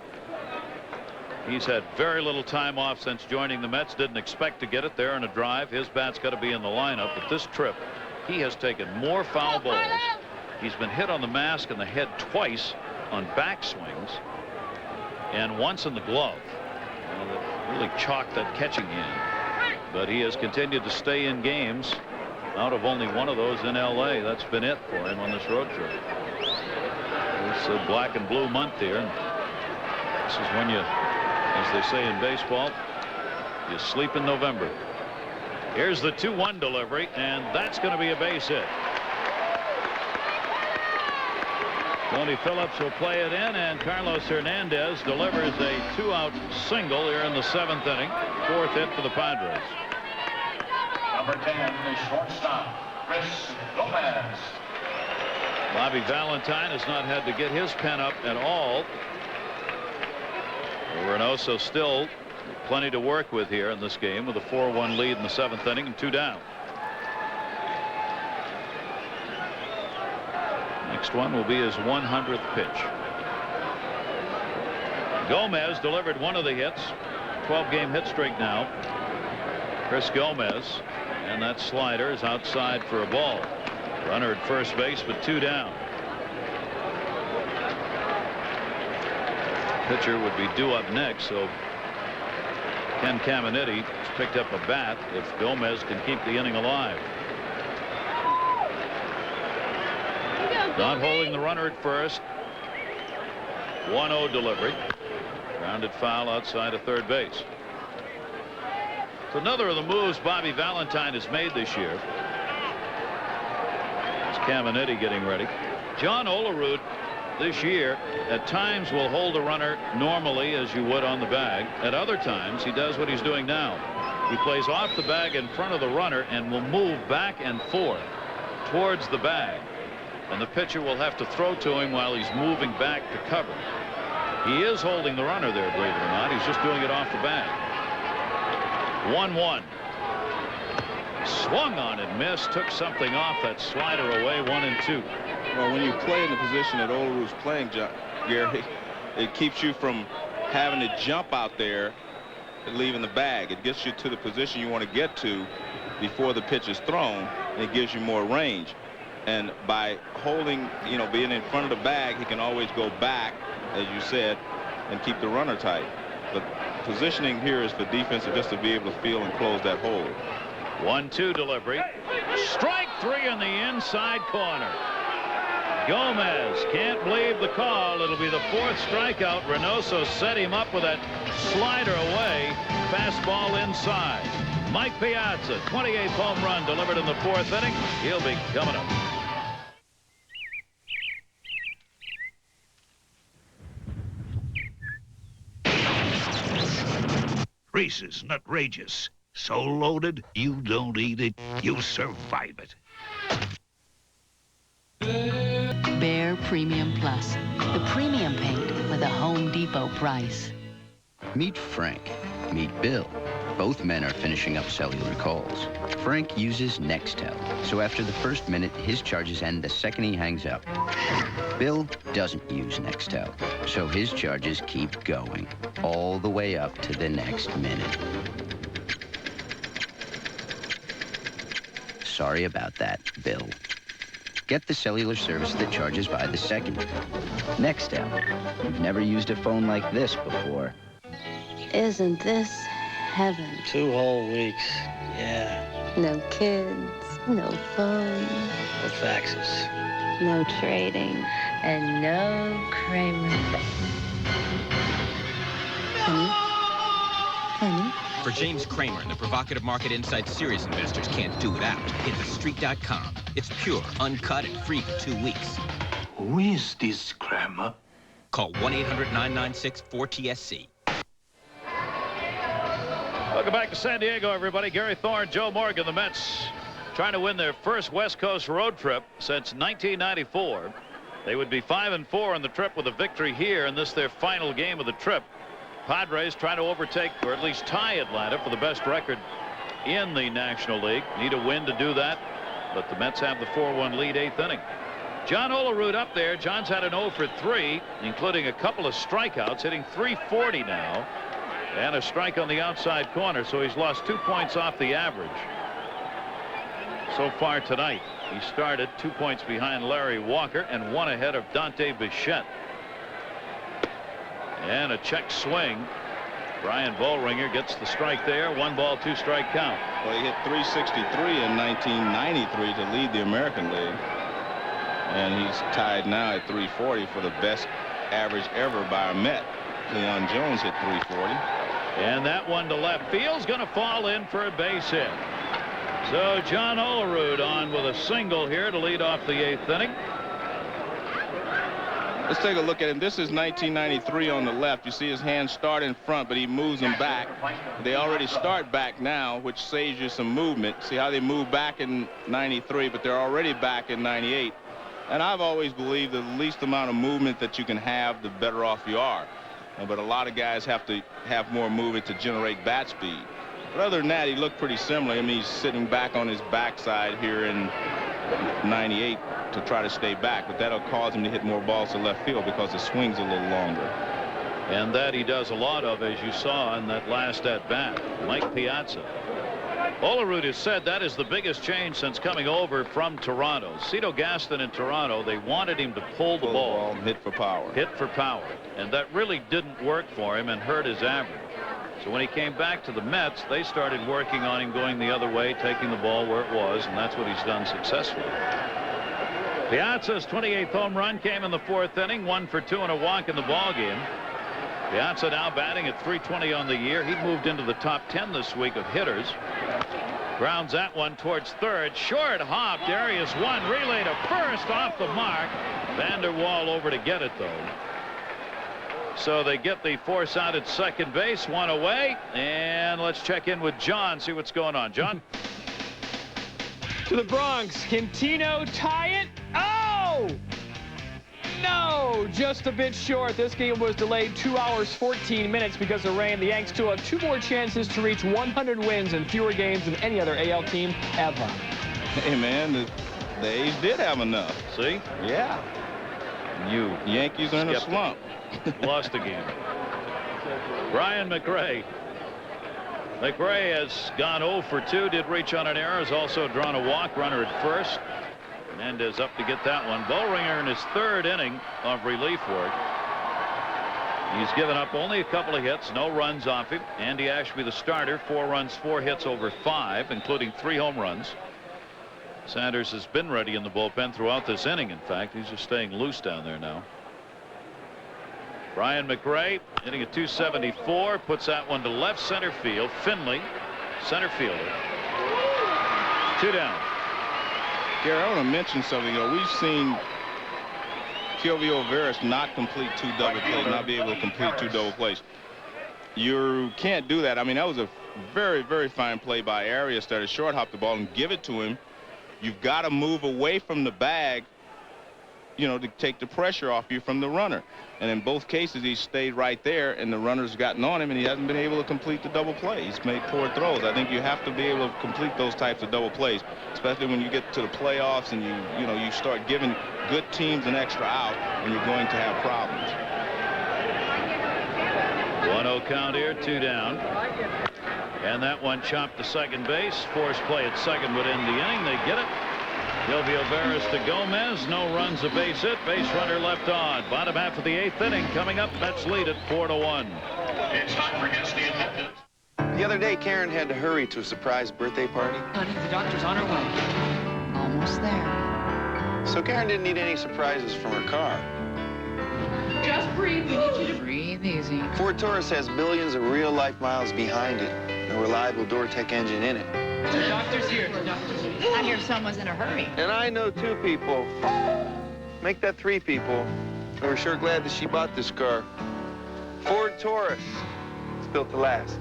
He's had very little time off since joining the Mets. Didn't expect to get it there in a drive. His bat's got to be in the lineup, but this trip he has taken more foul balls. He's been hit on the mask and the head twice on backswings and once in the glove. That really chalked that catching hand. But he has continued to stay in games out of only one of those in L.A. That's been it for him on this road trip. It's a black and blue month here. This is when you, as they say in baseball, you sleep in November. Here's the 2-1 delivery, and that's going to be a base hit. Tony Phillips will play it in, and Carlos Hernandez delivers a 2-out single here in the 7th inning. 4th hit for the Padres. Number 10, the shortstop, Chris Gomez. Bobby Valentine has not had to get his pen up at all. Reynoso still plenty to work with here in this game with a 4-1 lead in the 7th inning and 2 down. Next one will be his 100th pitch. Gomez delivered one of the hits. 12-game hit streak now. Chris Gomez, and that slider is outside for a ball. Runner at first base, but 2 down. Pitcher would be due up next, so Ken Caminiti has picked up a bat if Gomez can keep the inning alive. Not holding the runner at first. 1-0 delivery. Grounded foul outside of third base. It's another of the moves Bobby Valentine has made this year. It's Caminiti getting ready. John Olerud this year at times will hold a runner normally as you would on the bag. At other times he does what he's doing now. He plays off the bag in front of the runner and will move back and forth towards the bag. And the pitcher will have to throw to him while he's moving back to cover. He is holding the runner there, believe it or not. He's just doing it off the bag. 1-1. Swung on and missed. Took something off that slider away. 1-2. Well, when you play in the position that Olerud's playing, Gary, it keeps you from having to jump out there and leaving the bag. It gets you to the position you want to get to before the pitch is thrown, and it gives you more range. And by holding, being in front of the bag, he can always go back, as you said, and keep the runner tight. The positioning here is for defense just to be able to feel and close that hole. 1-2 delivery. Strike 3 in the inside corner. Gomez can't believe the call. It'll be the 4th strikeout. Reynoso set him up with that slider away. Fastball inside. Mike Piazza, 28th home run delivered in the 4th inning. He'll be coming up. Reese's Nutrageous. So loaded, you don't eat it, you survive it. Bear Premium Plus, the premium paint with a Home Depot price. Meet Frank. Meet Bill. Both men are finishing up cellular calls. Frank uses Nextel, so after the first minute, his charges end the second he hangs up. Bill doesn't use Nextel, so his charges keep going, all the way up to the next minute. Sorry about that, Bill. Get the cellular service that charges by the second. Nextel. You've never used a phone like this before. Isn't this heaven? 2 whole weeks, yeah. No kids, no phone. No faxes. No trading. And no Kramer. Honey? Honey? For James Kramer and the provocative market insight serious investors can't do without, hit thestreet.com. It's pure, uncut, and free for 2 weeks. Who is this Kramer? Call 1-800-996-4TSC. Welcome back to San Diego, everybody. Gary Thorne, Joe Morgan, the Mets trying to win their first West Coast road trip since 1994. They would be 5-4 on the trip with a victory here, and this their final game of the trip. Padres trying to overtake or at least tie Atlanta for the best record in the National League. Need a win to do that, but the Mets have the 4-1 lead, 8th inning. John Olerud up there. John's had an 0 for 3, including a couple of strikeouts, hitting .340 now, and a strike on the outside corner, so he's lost 2 points off the average so far tonight. He started 2 points behind Larry Walker and 1 ahead of Dante Bichette. And a check swing. Brian Bollringer gets the strike there. 1 ball, 2 strike count. Well, he hit .363 in 1993 to lead the American League. And he's tied now at .340 for the best average ever by a Met. Leon Jones hit .340. And that one to left field's going to fall in for a base hit. So John Olerud on with a single here to lead off the 8th inning. Let's take a look at him. This is 1993 on the left. You see his hands start in front, but he moves them back. They already start back now, which saves you some movement. See how they move back in 93, but they're already back in 98. And I've always believed the least amount of movement that you can have, the better off you are. But a lot of guys have to have more movement to generate bat speed. But other than that, he looked pretty similar. I mean, he's sitting back on his backside here in 98 to try to stay back, but that'll cause him to hit more balls to left field because the swing's a little longer. And that he does a lot of, as you saw in that last at bat. Mike Piazza. Olerud has said that is the biggest change since coming over from Toronto. Cito Gaston in Toronto, they wanted him to pull the ball. Hit for power. Hit for power. And that really didn't work for him and hurt his average. So when he came back to the Mets, they started working on him going the other way, taking the ball where it was, and that's what he's done successfully. Piazza's 28th home run came in the 4th inning, 1 for 2 and a walk in the ballgame. Piazza now batting at .320 on the year. He moved into the top 10 this week of hitters. Grounds that one towards third. Short hop. Darius one. Relay to first off the mark. Vanderwall over to get it, though. So they get the force out at second base. One away. And let's check in with John, see what's going on. John? To the Bronx. Can Tino tie it? Oh! No, just a bit short. This game was delayed 2 hours 14 minutes because of rain. The Yanks still have 2 more chances to reach 100 wins in fewer games than any other AL team ever. Hey man, the A's did have enough. See? Yeah. You Yankees are in a slump. Lost the game. Brian McRae. McRae has gone 0 for 2. Did reach on an error. Has also drawn a walk. Runner at first. Mendez up to get that one. Boehringer in his 3rd inning of relief work. He's given up only a couple of hits, no runs off him. Andy Ashby, the starter, 4 runs, 4 hits over 5, including 3 home runs. Sanders has been ready in the bullpen throughout this inning. In fact, he's just staying loose down there now. Brian McRae hitting a .274, puts that one to left center field. Finley, center fielder. 2 down. Gary, I want to mention something. We've seen Kelvio Veras not complete 2 double plays, not be able to complete 2 double plays. You can't do that. I mean, that was a very, very fine play by Arias there to short hop the ball and give it to him. You've got to move away from the bag, you know, to take the pressure off you from the runner. And in both cases, he stayed right there, and the runner's gotten on him, and he hasn't been able to complete the double play. He's made poor throws. I think you have to be able to complete those types of double plays, especially when you get to the playoffs and you start giving good teams an extra out, and you're going to have problems. 1-0 count here, 2 down. And that one chopped to second base. Force play at second would end the inning. They get it. Kelvio Veras to Gomez. No runs, a base hit. Base runner left on. Bottom half of the 8th inning coming up. Mets lead at 4-1. It's time for Against the Independent. The other day, Karen had to hurry to a surprise birthday party. Honey, the doctor's on her way. Almost there. So Karen didn't need any surprises from her car. Just breathe. We need you to breathe easy. Ford Taurus has millions of real-life miles behind it. A reliable door-tech engine in it. The doctor's here. The doctor's here. I hear someone's in a hurry. And I know 2 people. Make that 3 people. And we're sure glad that she bought this car. Ford Taurus. It's built to last.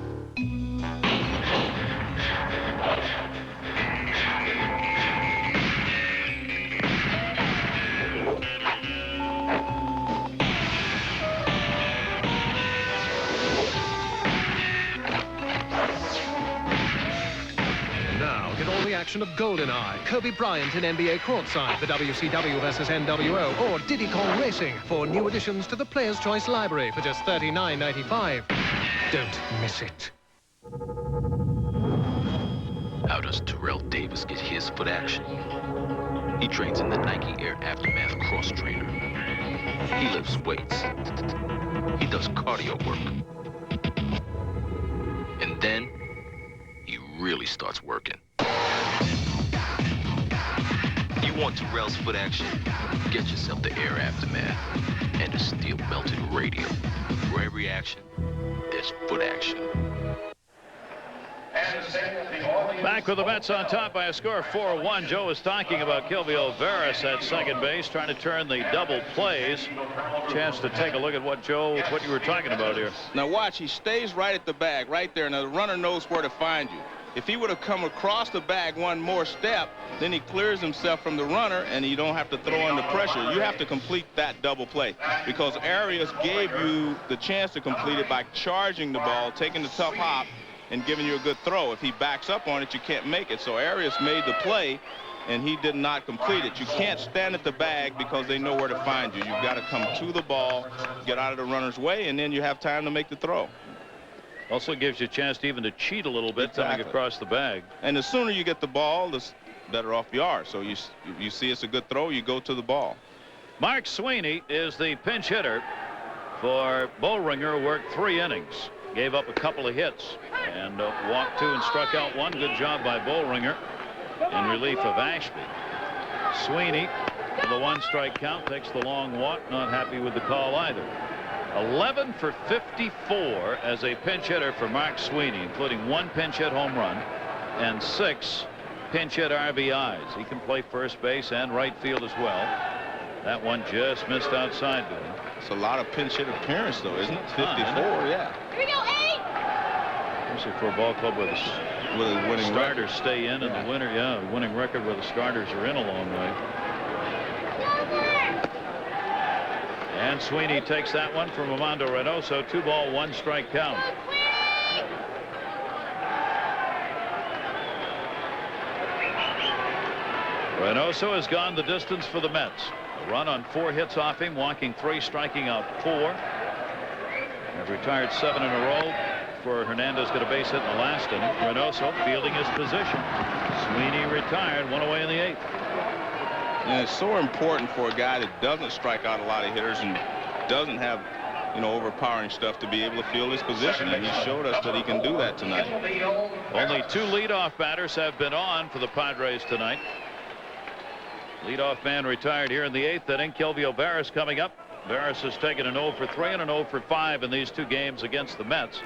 Action of GoldenEye, Kobe Bryant in NBA courtside, the WCW versus NWO, or Diddy Kong Racing for new additions to the Player's Choice Library for just $39.95. Don't miss it. How does Terrell Davis get his foot action? He trains in the Nike Air Aftermath Cross Trainer. He lifts weights. He does cardio work. And then he really starts working. You want Terrell's foot action? Get yourself the Air Aftermath and a steel belted radio. For every action, there's foot action. Back with the Mets on top by a score of 4-1. Joe was talking about Kelvio Veras at second base, trying to turn the double plays. Chance to take a look at what you were talking about here. Now watch, he stays right at the bag, right there. Now the runner knows where to find you. If he would have come across the bag one more step, then he clears himself from the runner, and you don't have to throw under pressure. You have to complete that double play because Arias gave you the chance to complete it by charging the ball, taking the tough hop, and giving you a good throw. If he backs up on it, you can't make it. So Arias made the play, and he did not complete it. You can't stand at the bag because they know where to find you. You've got to come to the ball, get out of the runner's way, and then you have time to make the throw. Also gives you a chance to even to cheat a little bit, coming across the bag. And the sooner you get the ball, the better off you are. So you see it's a good throw, you go to the ball. Mark Sweeney is the pinch hitter for Bollringer, who worked 3 innings. Gave up a couple of hits and walked 2 and struck out 1. Good job by Bollringer in relief of Ashby. Sweeney, with a 1-strike count, takes the long walk. Not happy with the call either. 11 for 54 as a pinch hitter for Mark Sweeney, including 1 pinch hit home run and 6 pinch hit RBIs. He can play first base and right field as well. That one just missed outside to him. It's a lot of pinch hit appearance, though, isn't it? 54, yeah. Here we go, 8. Especially for a ball club where the winning starters stay in, and the winning record where the starters are in a long way. And Sweeney takes that one from Armando Reynoso. 2 ball, 1-strike count. Reynoso has gone the distance for the Mets. A run on 4 hits off him, walking 3, striking out 4. Have retired 7 in a row. For Hernandez got a base hit in the last inning. Reynoso fielding his position. Sweeney retired, 1 away in the 8th. And it's so important for a guy that doesn't strike out a lot of hitters and doesn't have, overpowering stuff to be able to field his position. And he showed us that he can do that tonight. Only 2 leadoff batters have been on for the Padres tonight. Leadoff man retired here in the 8th inning. Kelvio Barris coming up. Barris has taken an 0 for 3 and an 0 for 5 in these 2 games against the Mets.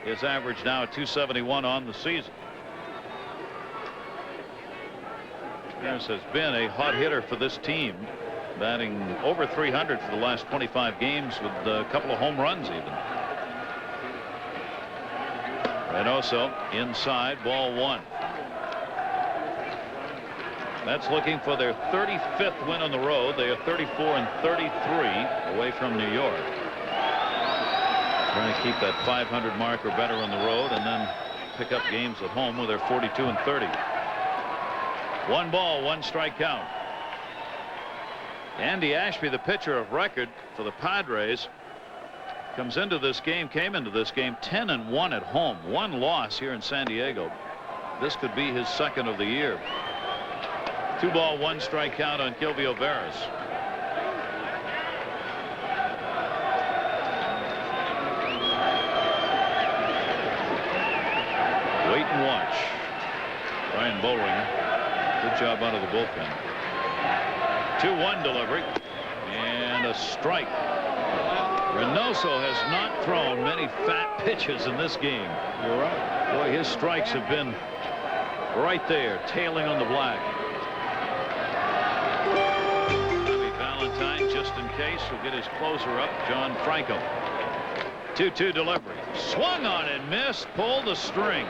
His average now at .271 on the season. Barris has been a hot hitter for this team, batting over .300 for the last 25 games with a couple of home runs even. Reynoso inside, ball 1. Mets looking for their 35th win on the road. They are 34 and 33 away from New York. Trying to keep that 500 mark or better on the road and then pick up games at home where they're 42 and 30. 1 ball, 1-strike count. Andy Ashby, the pitcher of record for the Padres, came into this game 10 and 1 at home, 1 loss here in San Diego. This could be his 2nd of the year. 2 ball, 1-strike count on Kelvio Barris. Wait and watch. Brian Bollringer. Good job out of the bullpen. 2-1 delivery and a strike. Reynoso has not thrown many fat pitches in this game. You're right. Boy, his strikes have been right there, tailing on the black. Bobby Valentine, just in case, will get his closer up, John Franco. 2-2 delivery. Swung on and missed, pulled the string.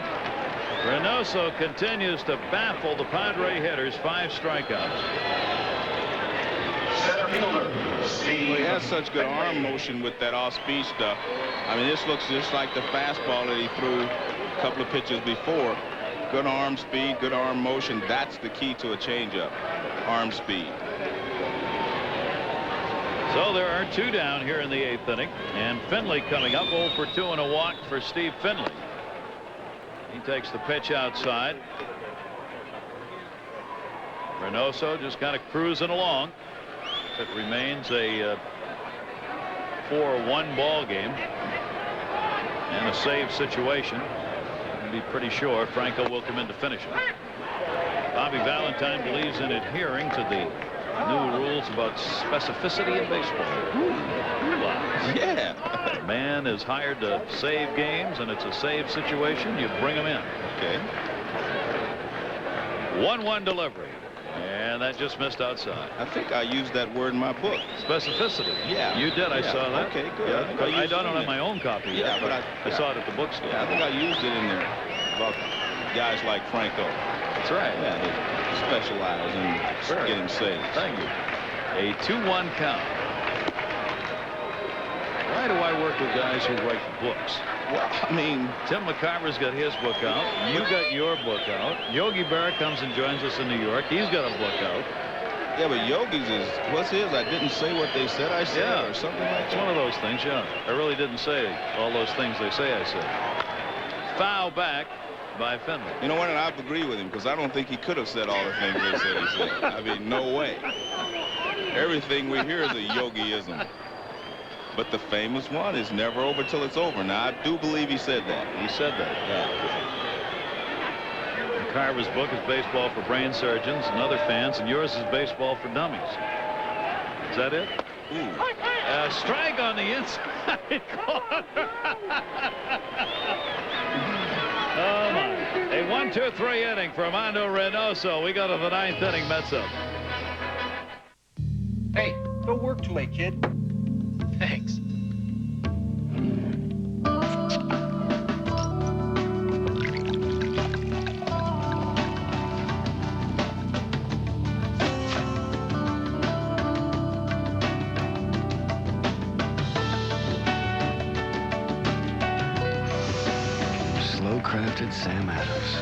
Reynoso continues to baffle the Padre hitters. 5 strikeouts. Well, he has such good arm motion with that off-speed stuff. I mean, this looks just like the fastball that he threw a couple of pitches before. Good arm speed, good arm motion. That's the key to a changeup. Arm speed. So there are 2 down here in the 8th inning, and Finley coming up. 0 for 2 and a walk for Steve Finley. He takes the pitch outside. Reynoso just kind of cruising along. It remains a 4-1 ball game and a save situation. I'd be pretty sure Franco will come in to finish it. Bobby Valentine believes in adhering to the new rules about specificity in baseball. Yeah. The man is hired to save games, and it's a save situation. You bring him in. Okay. 1-1 delivery. And that just missed outside. I think I used that word in my book. Specificity. Yeah. You did. I saw that. Okay, good. Yeah, but I don't have my own copy yet. Yeah, but I saw it at the bookstore. Yeah, I think I used it in there about guys like Franco. That's right. Yeah, they specialize in getting saves. Thank you. A 2-1 count. Why do I work with guys who write books? Well, I mean, Tim McCarver's got his book out. You got your book out. Yogi Berra comes and joins us in New York. He's got a book out. Yeah, but Yogi's is, what's his? I didn't say what they said I said, or something like that. It's one of those things, yeah. I really didn't say all those things they say I said. Foul back by Finley. You know what? And I agree with him, because I don't think he could have said all the things they said he said. I mean, no way. Everything we hear is a Yogiism. But the famous one is never over till it's over. Now, I do believe he said that. He said that. Yeah. Carver's book is Baseball for Brain Surgeons and Other Fans, and yours is Baseball for Dummies. Is that it? Ooh. Strike on the inside corner. Oh, my. A 1-2-3 inning for Armando Reynoso. We go to the 9th inning. Mets up. Hey, don't work too late, kid. Thanks. Slow-crafted Sam Adams.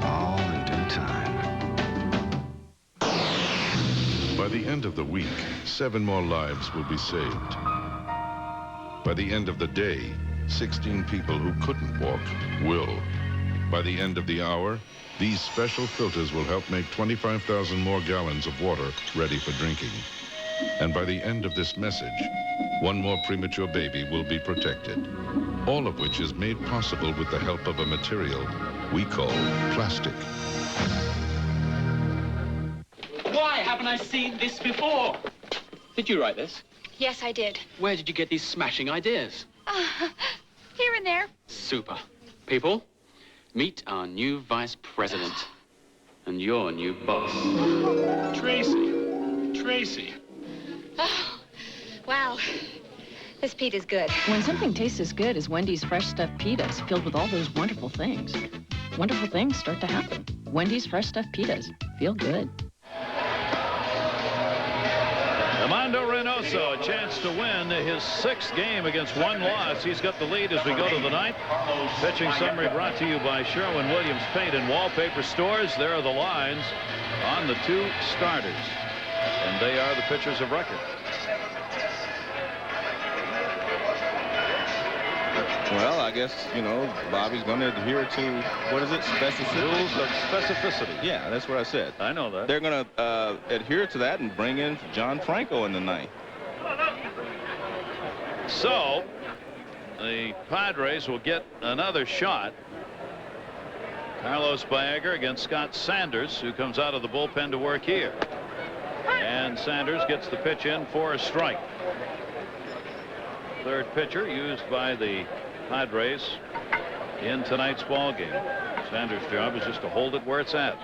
All in due time. By the end of the week, 7 more lives will be saved. By the end of the day, 16 people who couldn't walk will. By the end of the hour, these special filters will help make 25,000 more gallons of water ready for drinking. And by the end of this message, 1 more premature baby will be protected. All of which is made possible with the help of a material we call plastic. Why haven't I seen this before? Did you write this? Yes, I did. Where did you get these smashing ideas? Here and there. Super. People, meet our new vice president and your new boss. Tracy. Oh, wow. This Pete is good. When something tastes as good as Wendy's fresh stuffed pitas filled with all those wonderful things start to happen. Wendy's fresh stuffed pitas feel good. Armando Reynoso, a chance to win his 6th game against 1 loss. He's got the lead as we go to the 9th. Pitching summary brought to you by Sherwin-Williams Paint and Wallpaper Stores. There are the lines on the 2 starters, and they are the pitchers of record. Well, I guess, you know, Bobby's going to adhere to, what is it, specificity? Rules of specificity. Yeah, that's what I said. I know that. They're going to adhere to that and bring in John Franco in the 9th. So, the Padres will get another shot. Carlos Baerga against Scott Sanders, who comes out of the bullpen to work here. And Sanders gets the pitch in for a strike. 3rd pitcher used by the Padres in tonight's ball game. Sanders' job is just to hold it where it's at.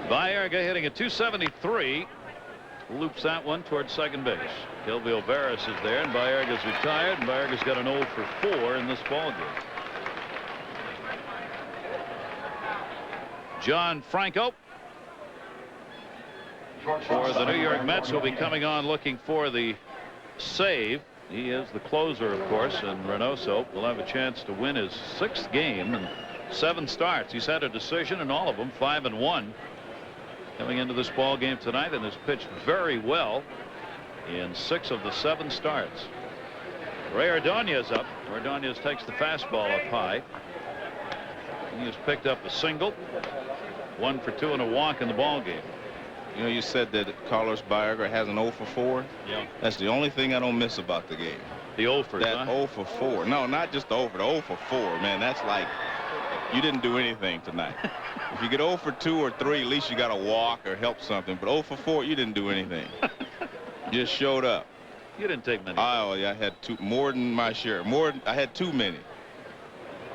Baerga hitting a .273, loops that one towards second base. Gilvio Barris is there, and Baerga's retired, and Baerga's got an 0 for 4 in this ball game. John Franco for the New York Mets will be coming on looking for the save. He is the closer, of course, and Reynoso will have a chance to win his 6th game and 7 starts. He's had a decision in all of them, 5-1 coming into this ball game tonight, and has pitched very well in 6 of the 7 starts. Ray Ordonez up. Ordonez takes the fastball up high. He has picked up a single, 1 for 2 and a walk in the ball game. You know, you said that Carlos Baerga has an 0 for 4. Yeah. That's the only thing I don't miss about the game. The 0 for, that 0 for 4. No, not just the 0 for, the 0 for 4. Man, that's like you didn't do anything tonight. If you get 0 for 2 or 3, at least you got to walk or help something. But 0 for 4, you didn't do anything. You just showed up. You didn't take many. Oh, yeah, I had more than my share. I had too many.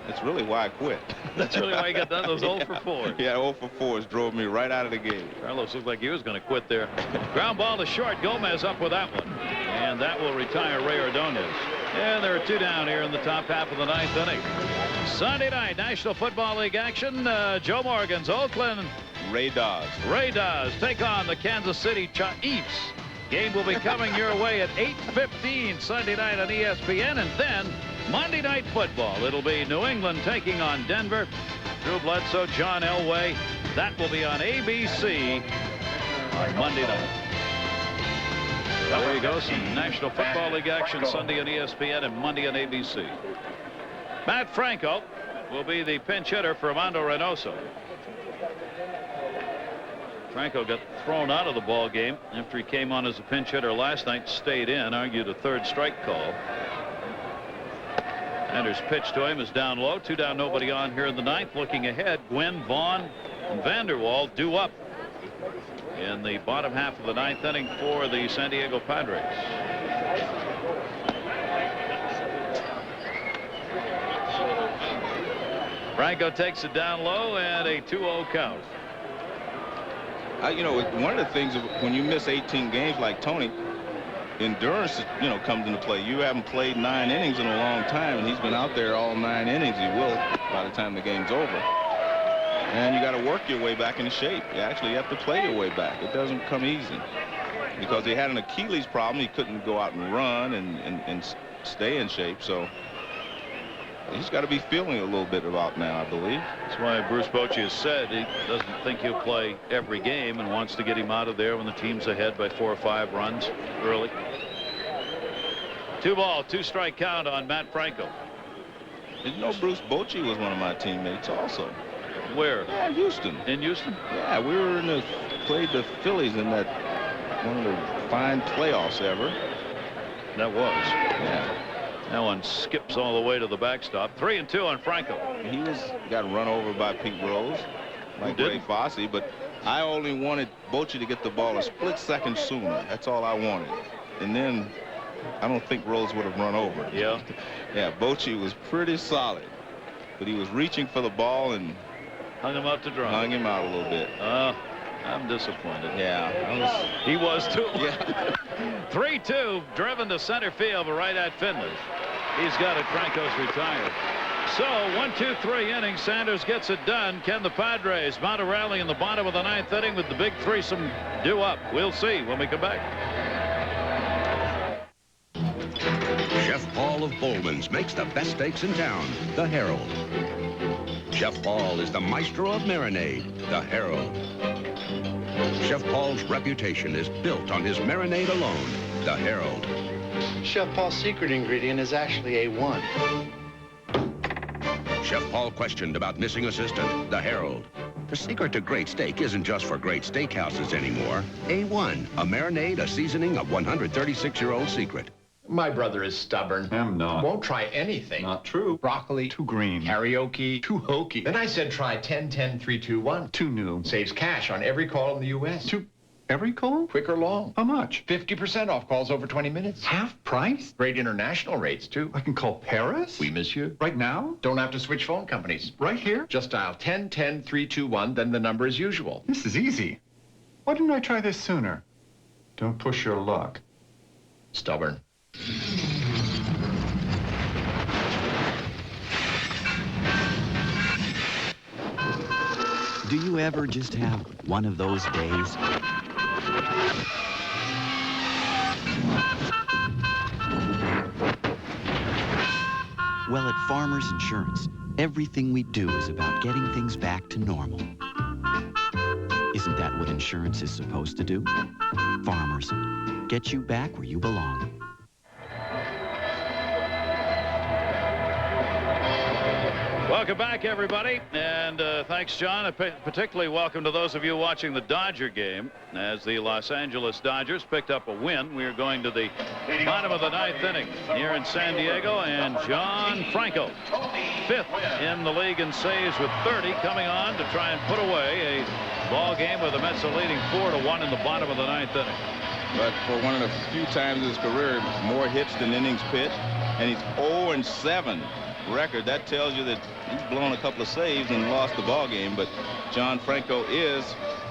That's really why I quit. That's really why you got done those 0 for 4. Yeah, 0 for 4s drove me right out of the game. Carlos looked like he was going to quit there. Ground ball to short. Gomez up with that one. And that will retire Ray Ordonez. And there are 2 down here in the top half of the 9th inning. Sunday night, National Football League action. Joe Morgan's Oakland Raiders take on the Kansas City Chiefs. Game will be coming your way at 8:15 Sunday night on ESPN, and then Monday Night Football. It'll be New England taking on Denver. Drew Bledsoe, John Elway. That will be on ABC on Monday night. There you go, some National Football League action Sunday on ESPN and Monday on ABC. Matt Franco will be the pinch hitter for Armando Reynoso. Franco got thrown out of the ball game after he came on as a pinch hitter last night, stayed in, argued a third strike call. Sanders' pitch to him is down low. 2 down, nobody on here in the ninth. Looking ahead, Gwynn, Vaughn, and Vanderwall due up in the bottom half of the ninth inning for the San Diego Padres. Franco takes it down low and a 2-0 count. You know, one of the things when you miss 18 games like Tony, endurance, you know, comes into play. You haven't played 9 innings in a long time, and he's been out there all 9 innings. He will by the time the game's over. And you got to work your way back into shape. You actually have to play your way back. It doesn't come easy. Because he had an Achilles problem. He couldn't go out and run and stay in shape. So he's got to be feeling a little bit about now, I believe. That's why Bruce Bochy has said he doesn't think he'll play every game and wants to get him out of there when the team's ahead by 4 or 5 runs early. 2-ball, 2-strike count on Matt Franco. Did you know Bruce Bochy was one of my teammates also? Where? Yeah, Houston. In Houston? Yeah, we were played the Phillies in that one of the fine playoffs ever. That was. Yeah. That one skips all the way to the backstop. 3-2 on Franco. He got run over by Pete Rose, like Ray Fosse, but I only wanted Bochy to get the ball a split second sooner. That's all I wanted. And then I don't think Rose would have run over. Yeah. Yeah, Bochy was pretty solid, but he was reaching for the ball and hung him out to dry. Hung him out a little bit. I'm disappointed. Yeah. He was too. Yeah. 3-2, driven to center field, but right at Finley. He's got it. Franco's retired. So 1, 2, 3 innings. Sanders gets it done. Can the Padres mount a rally in the bottom of the ninth inning with the big threesome due up? We'll see when we come back. Chef Paul of Bowman's makes the best steaks in town, the Herald. Chef Paul is the maestro of marinade, the Herald. Chef Paul's reputation is built on his marinade alone, the Herald. Chef Paul's secret ingredient is actually A1. Chef Paul questioned about missing assistant, the Herald. The secret to great steak isn't just for great steakhouses anymore. A1, a marinade, a seasoning, a 136-year-old secret. My brother is stubborn. I'm not. Won't try anything. Not true. Broccoli. Too green. Karaoke. Too hokey. Then I said try 10-10-3-2-1. Too new. Saves cash on every call in the U.S. Too... Every call? Quick or long. How much? 50% off calls over 20 minutes. Half price? Great international rates, too. I can call Paris? Oui, monsieur. Right now? Don't have to switch phone companies. Right here? Just dial 10-10-3-2-1, then the number as usual. This is easy. Why didn't I try this sooner? Don't push your luck. Stubborn. Do you ever just have one of those days? Well, at Farmers Insurance, everything we do is about getting things back to normal. Isn't that what insurance is supposed to do? Farmers, get you back where you belong. Welcome back, everybody, and thanks, John. Particularly welcome to those of you watching the Dodger game. As the Los Angeles Dodgers picked up a win, we are going to the bottom of the ninth inning here in San Diego, and John Franco, 5th in the league in saves with 30, coming on to try and put away a ball game where the Mets are leading 4-1 in the bottom of the ninth inning. But for one of the few times in his career, more hits than innings pitched, and he's 0-7 record. That tells you that he's blown a couple of saves and lost the ball game, but John Franco is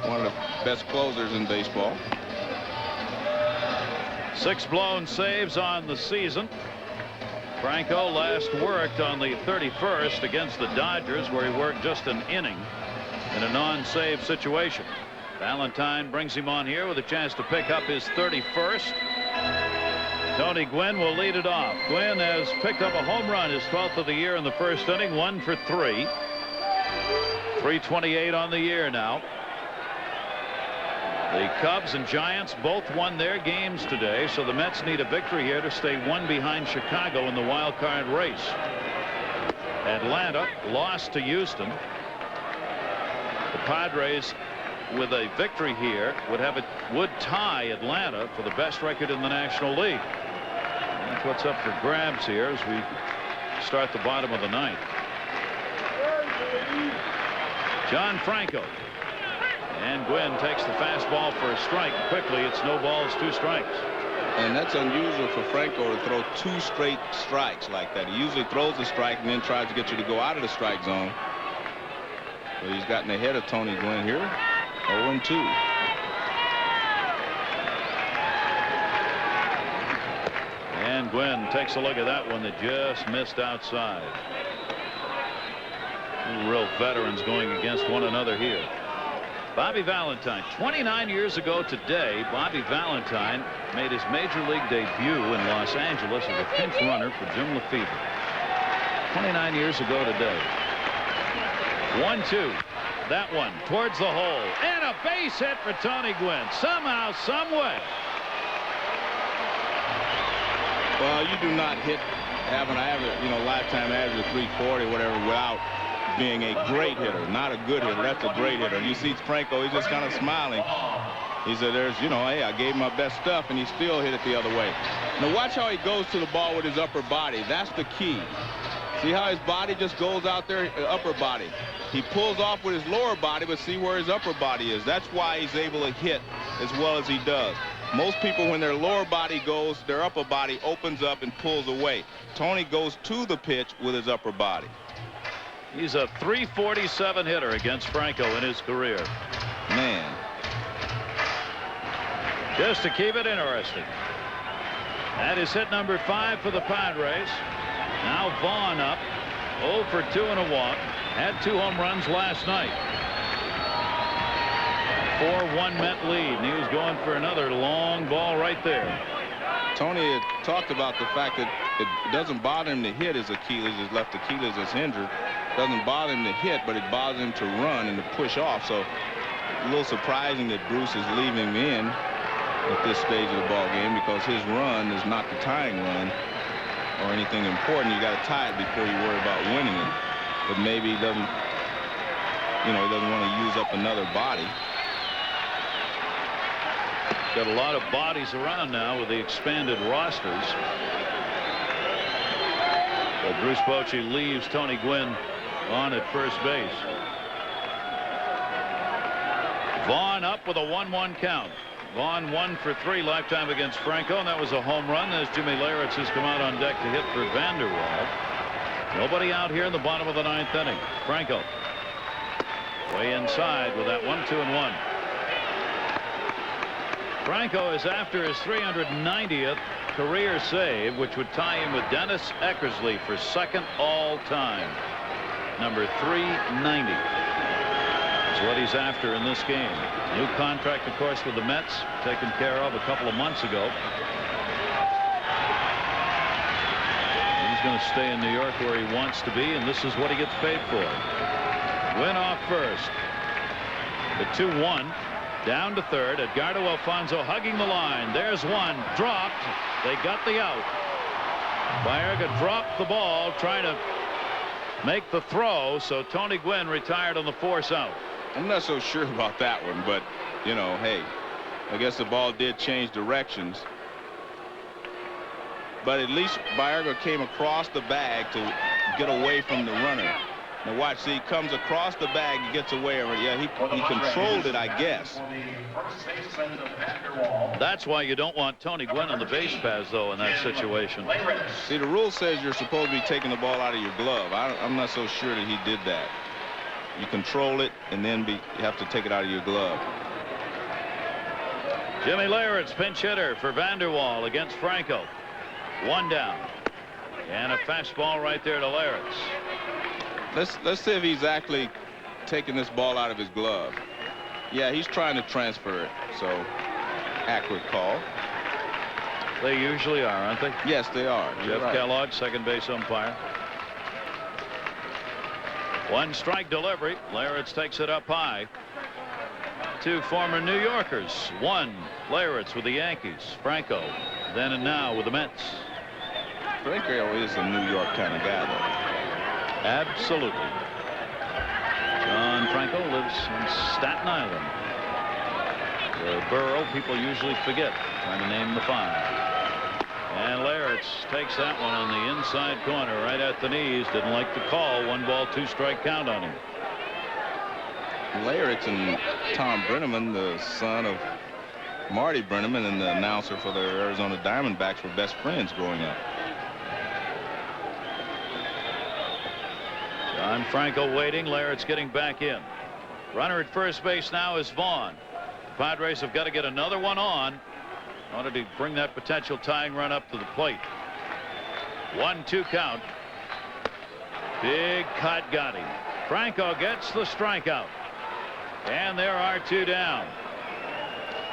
one of the best closers in baseball. 6 blown saves on the season. Franco last worked on the 31st against the Dodgers, where he worked just an inning in a non-save situation. Valentine brings him on here with a chance to pick up his 31st. Tony Gwynn will lead it off. Gwynn has picked up a home run, his 12th of the year in the first inning, 1 for 3. 328 on the year now. The Cubs and Giants both won their games today, so the Mets need a victory here to stay one behind Chicago in the wild card race. Atlanta lost to Houston. The Padres, with a victory here, would tie Atlanta for the best record in the National League. And that's what's up for grabs here as we start the bottom of the ninth. John Franco. And Gwynn takes the fastball for a strike. Quickly, it's no balls, 2 strikes. And that's unusual for Franco to throw 2 straight strikes like that. He usually throws a strike and then tries to get you to go out of the strike zone. But he's gotten ahead of Tony Gwynn here. 0-2. And Gwynn takes a look at that one that just missed outside. 2 real veterans going against one another here. Bobby Valentine, 29 years ago today, Bobby Valentine made his major league debut in Los Angeles as a pinch runner for Jim Lefebvre. 29 years ago today. 1-2. That one towards the hole, and a base hit for Tony Gwynn. Somehow, some way. Well, you do not have an average, lifetime average of 340, whatever, without being a great hitter, not a good hitter. That's a great hitter. You see Franco, he's just kind of smiling. He said, hey, I gave him my best stuff, and he still hit it the other way. Now watch how he goes to the ball with his upper body. That's the key. See how his body just goes out there, upper body. He pulls off with his lower body, but see where his upper body is. That's why he's able to hit as well as he does. Most people, when their lower body goes, their upper body opens up and pulls away. Tony goes to the pitch with his upper body. He's a .347 hitter against Franco in his career. Man. Just to keep it interesting. That is hit number 5 for the Padres. Now Vaughn up. 0 for 2 and a walk. Had 2 home runs last night. 4-1 Met lead. And he was going for another long ball right there. Tony had talked about the fact that it doesn't bother him to hit his Achilles. His left Achilles is injured. Doesn't bother him to hit, but it bothers him to run and to push off. So a little surprising that Bruce is leaving him in at this stage of the ball game, because his run is not the tying run or anything important. You got to tie it before you worry about winning it. But maybe he doesn't, he doesn't want to use up another body. Got a lot of bodies around now with the expanded rosters. But Bruce Bochy leaves Tony Gwynn on at first base. Vaughn up with a 1-1 count. Vaughn 1 for 3 lifetime against Franco, and that was a home run as Jimmy Leyritz has come out on deck to hit for Vanderwall. Nobody out here in the bottom of the 9th inning. Franco way inside with that 1-2-1. Franco is after his 390th career save, which would tie him with Dennis Eckersley for second all-time. Number 390 is what he's after in this game. New contract, of course, with the Mets, taken care of a couple of months ago. He's going to stay in New York where he wants to be, and this is what he gets paid for. Win off first. The 2-1. Down to third. Edgardo Alfonso hugging the line. There's one. Dropped. They got the out. Baerga dropped the ball trying to make the throw, so Tony Gwynn retired on the force out. I'm not so sure about that one, but, hey, I guess the ball did change directions. But at least Baerga came across the bag to get away from the runner. Now watch, see, he comes across the bag, he gets away. Yeah, he controlled it, I guess. That's why you don't want Tony Gwynn on the base paths, though, in that situation. See, the rule says you're supposed to be taking the ball out of your glove. I'm not so sure that he did that. You control it, and then you have to take it out of your glove. Jimmy Leyritz, pinch hitter for Vanderwall against Franco. 1 down. And a fastball right there to Lawrence. Let's see if he's actually taking this ball out of his glove. Yeah, he's trying to transfer it. So, accurate call. They usually are, aren't they? Yes, they are. Jeff Kellogg, second base umpire. One strike delivery. Lawrence takes it up high. Two former New Yorkers. One, Lawrence with the Yankees. Franco, then and now with the Mets. Franco is a New York kind of guy, though. Absolutely. John Franco lives in Staten Island. The borough people usually forget, trying to name the five. And Lawrence takes that one on the inside corner right at the knees. Didn't like the call. 1 ball, 2 strike count on him. Lawrence and Tom Brenneman, the son of Marty Brenneman and the announcer for the Arizona Diamondbacks, were best friends growing up. John Franco waiting. Lawrence getting back in. Runner at first base now is Vaughn. The Padres have got to get another one on in order to bring that potential tying run up to the plate. 1-2 count. Big cut got him. Franco gets the strikeout. And there are 2 down.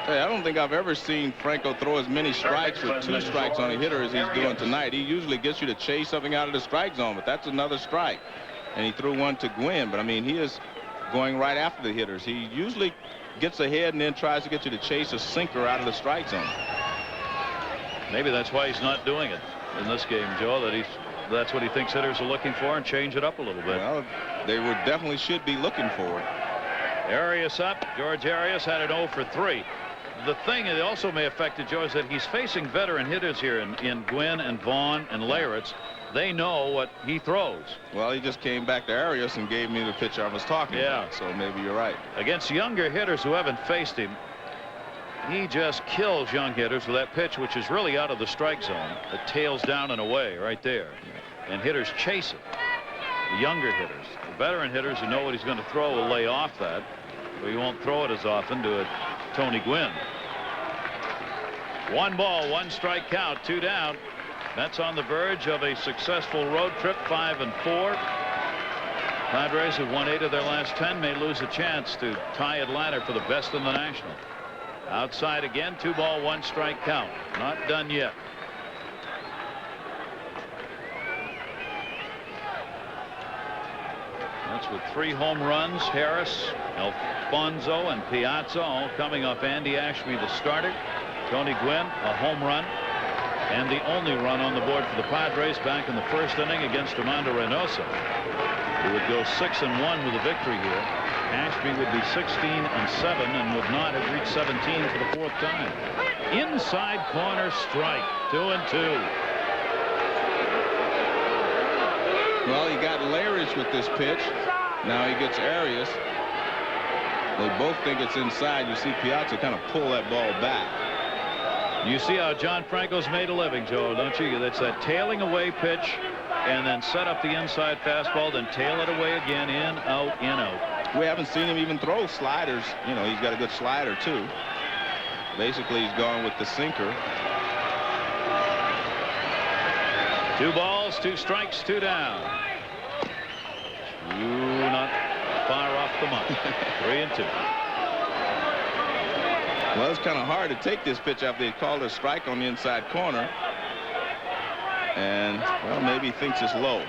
Hey, I don't think I've ever seen Franco throw as many strikes with 2 strikes on a hitter as he's doing tonight. He usually gets you to chase something out of the strike zone, but that's another strike. And he threw one to Gwynn, but I mean, he is going right after the hitters. He usually gets ahead and then tries to get you to chase a sinker out of the strike zone. Maybe that's why he's not doing it in this game, Joe, that's what he thinks hitters are looking for, and change it up a little bit. Well, they definitely should be looking for it. Arias up. George Arias had an 0 for 3. The thing that also may affect it, Joe, is that he's facing veteran hitters here in Gwynn and Vaughn and Lawrence. They know what he throws. Well, he just came back to Arias and gave me the pitch I was talking about, so maybe you're right. Against younger hitters who haven't faced him, he just kills young hitters with that pitch, which is really out of the strike zone. It tails down and away right there. And hitters chase it. The younger hitters. The veteran hitters who know what he's going to throw will lay off that. But he won't throw it as often to Tony Gwynn. 1 ball, 1 strike count, 2 down. Mets on the verge of a successful road trip, 5-4. Padres have won 8 of their last 10, may lose a chance to tie Atlanta for the best in the National. Outside again, 2 ball, 1 strike count. Not done yet. That's with 3 home runs. Harris, Alfonso, and Piazza all coming off Andy Ashby, the starter. Tony Gwynn, a home run. And the only run on the board for the Padres back in the first inning against Armando Reynoso. He would go 6-1 with a victory here. Ashby would be 16-7 and would not have reached 17 for the 4th time. Inside corner strike. 2-2. Well, he got Lawrence with this pitch. Now he gets Arias. They both think it's inside. You see Piazza kind of pull that ball back. You see how John Franco's made a living, Joe, don't you? That's that tailing away pitch and then set up the inside fastball, then tail it away again, in, out, in, out. We haven't seen him even throw sliders. You know, he's got a good slider, too. Basically, he's gone with the sinker. 2 balls, 2 strikes, 2 down. Not far off the mark. 3-2. Well, it's kind of hard to take this pitch after they called a strike on the inside corner. And, well, maybe he thinks it's low.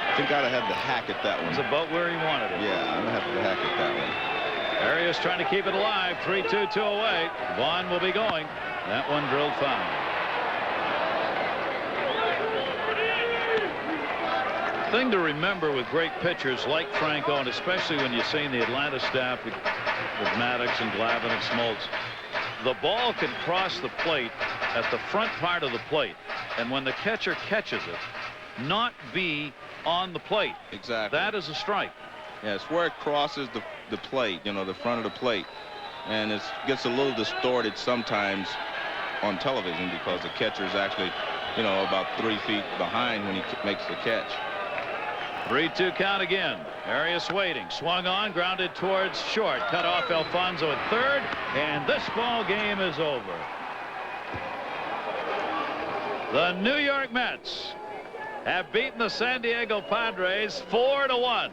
I think I'd have had to hack at that one. It's about where he wanted it. Yeah, I'm going to have to hack at that one. Arias trying to keep it alive. 3-2, 2 away. Vaughn will be going. That one drilled foul. Thing to remember with great pitchers like Franco, and especially when you've seen the Atlanta staff with Maddox and Glavine and Smoltz, the ball can cross the plate at the front part of the plate, and when the catcher catches it, not be on the plate. Exactly. That is a strike. Yeah, it's where it crosses the plate, you know, the front of the plate, and it gets a little distorted sometimes on television because the catcher is actually, you know, about 3 feet behind when he makes the catch. 3-2 count again. Arias waiting. Swung on, grounded towards short. Cut off Alfonso at third, and this ball game is over. The New York Mets have beaten the San Diego Padres 4-1.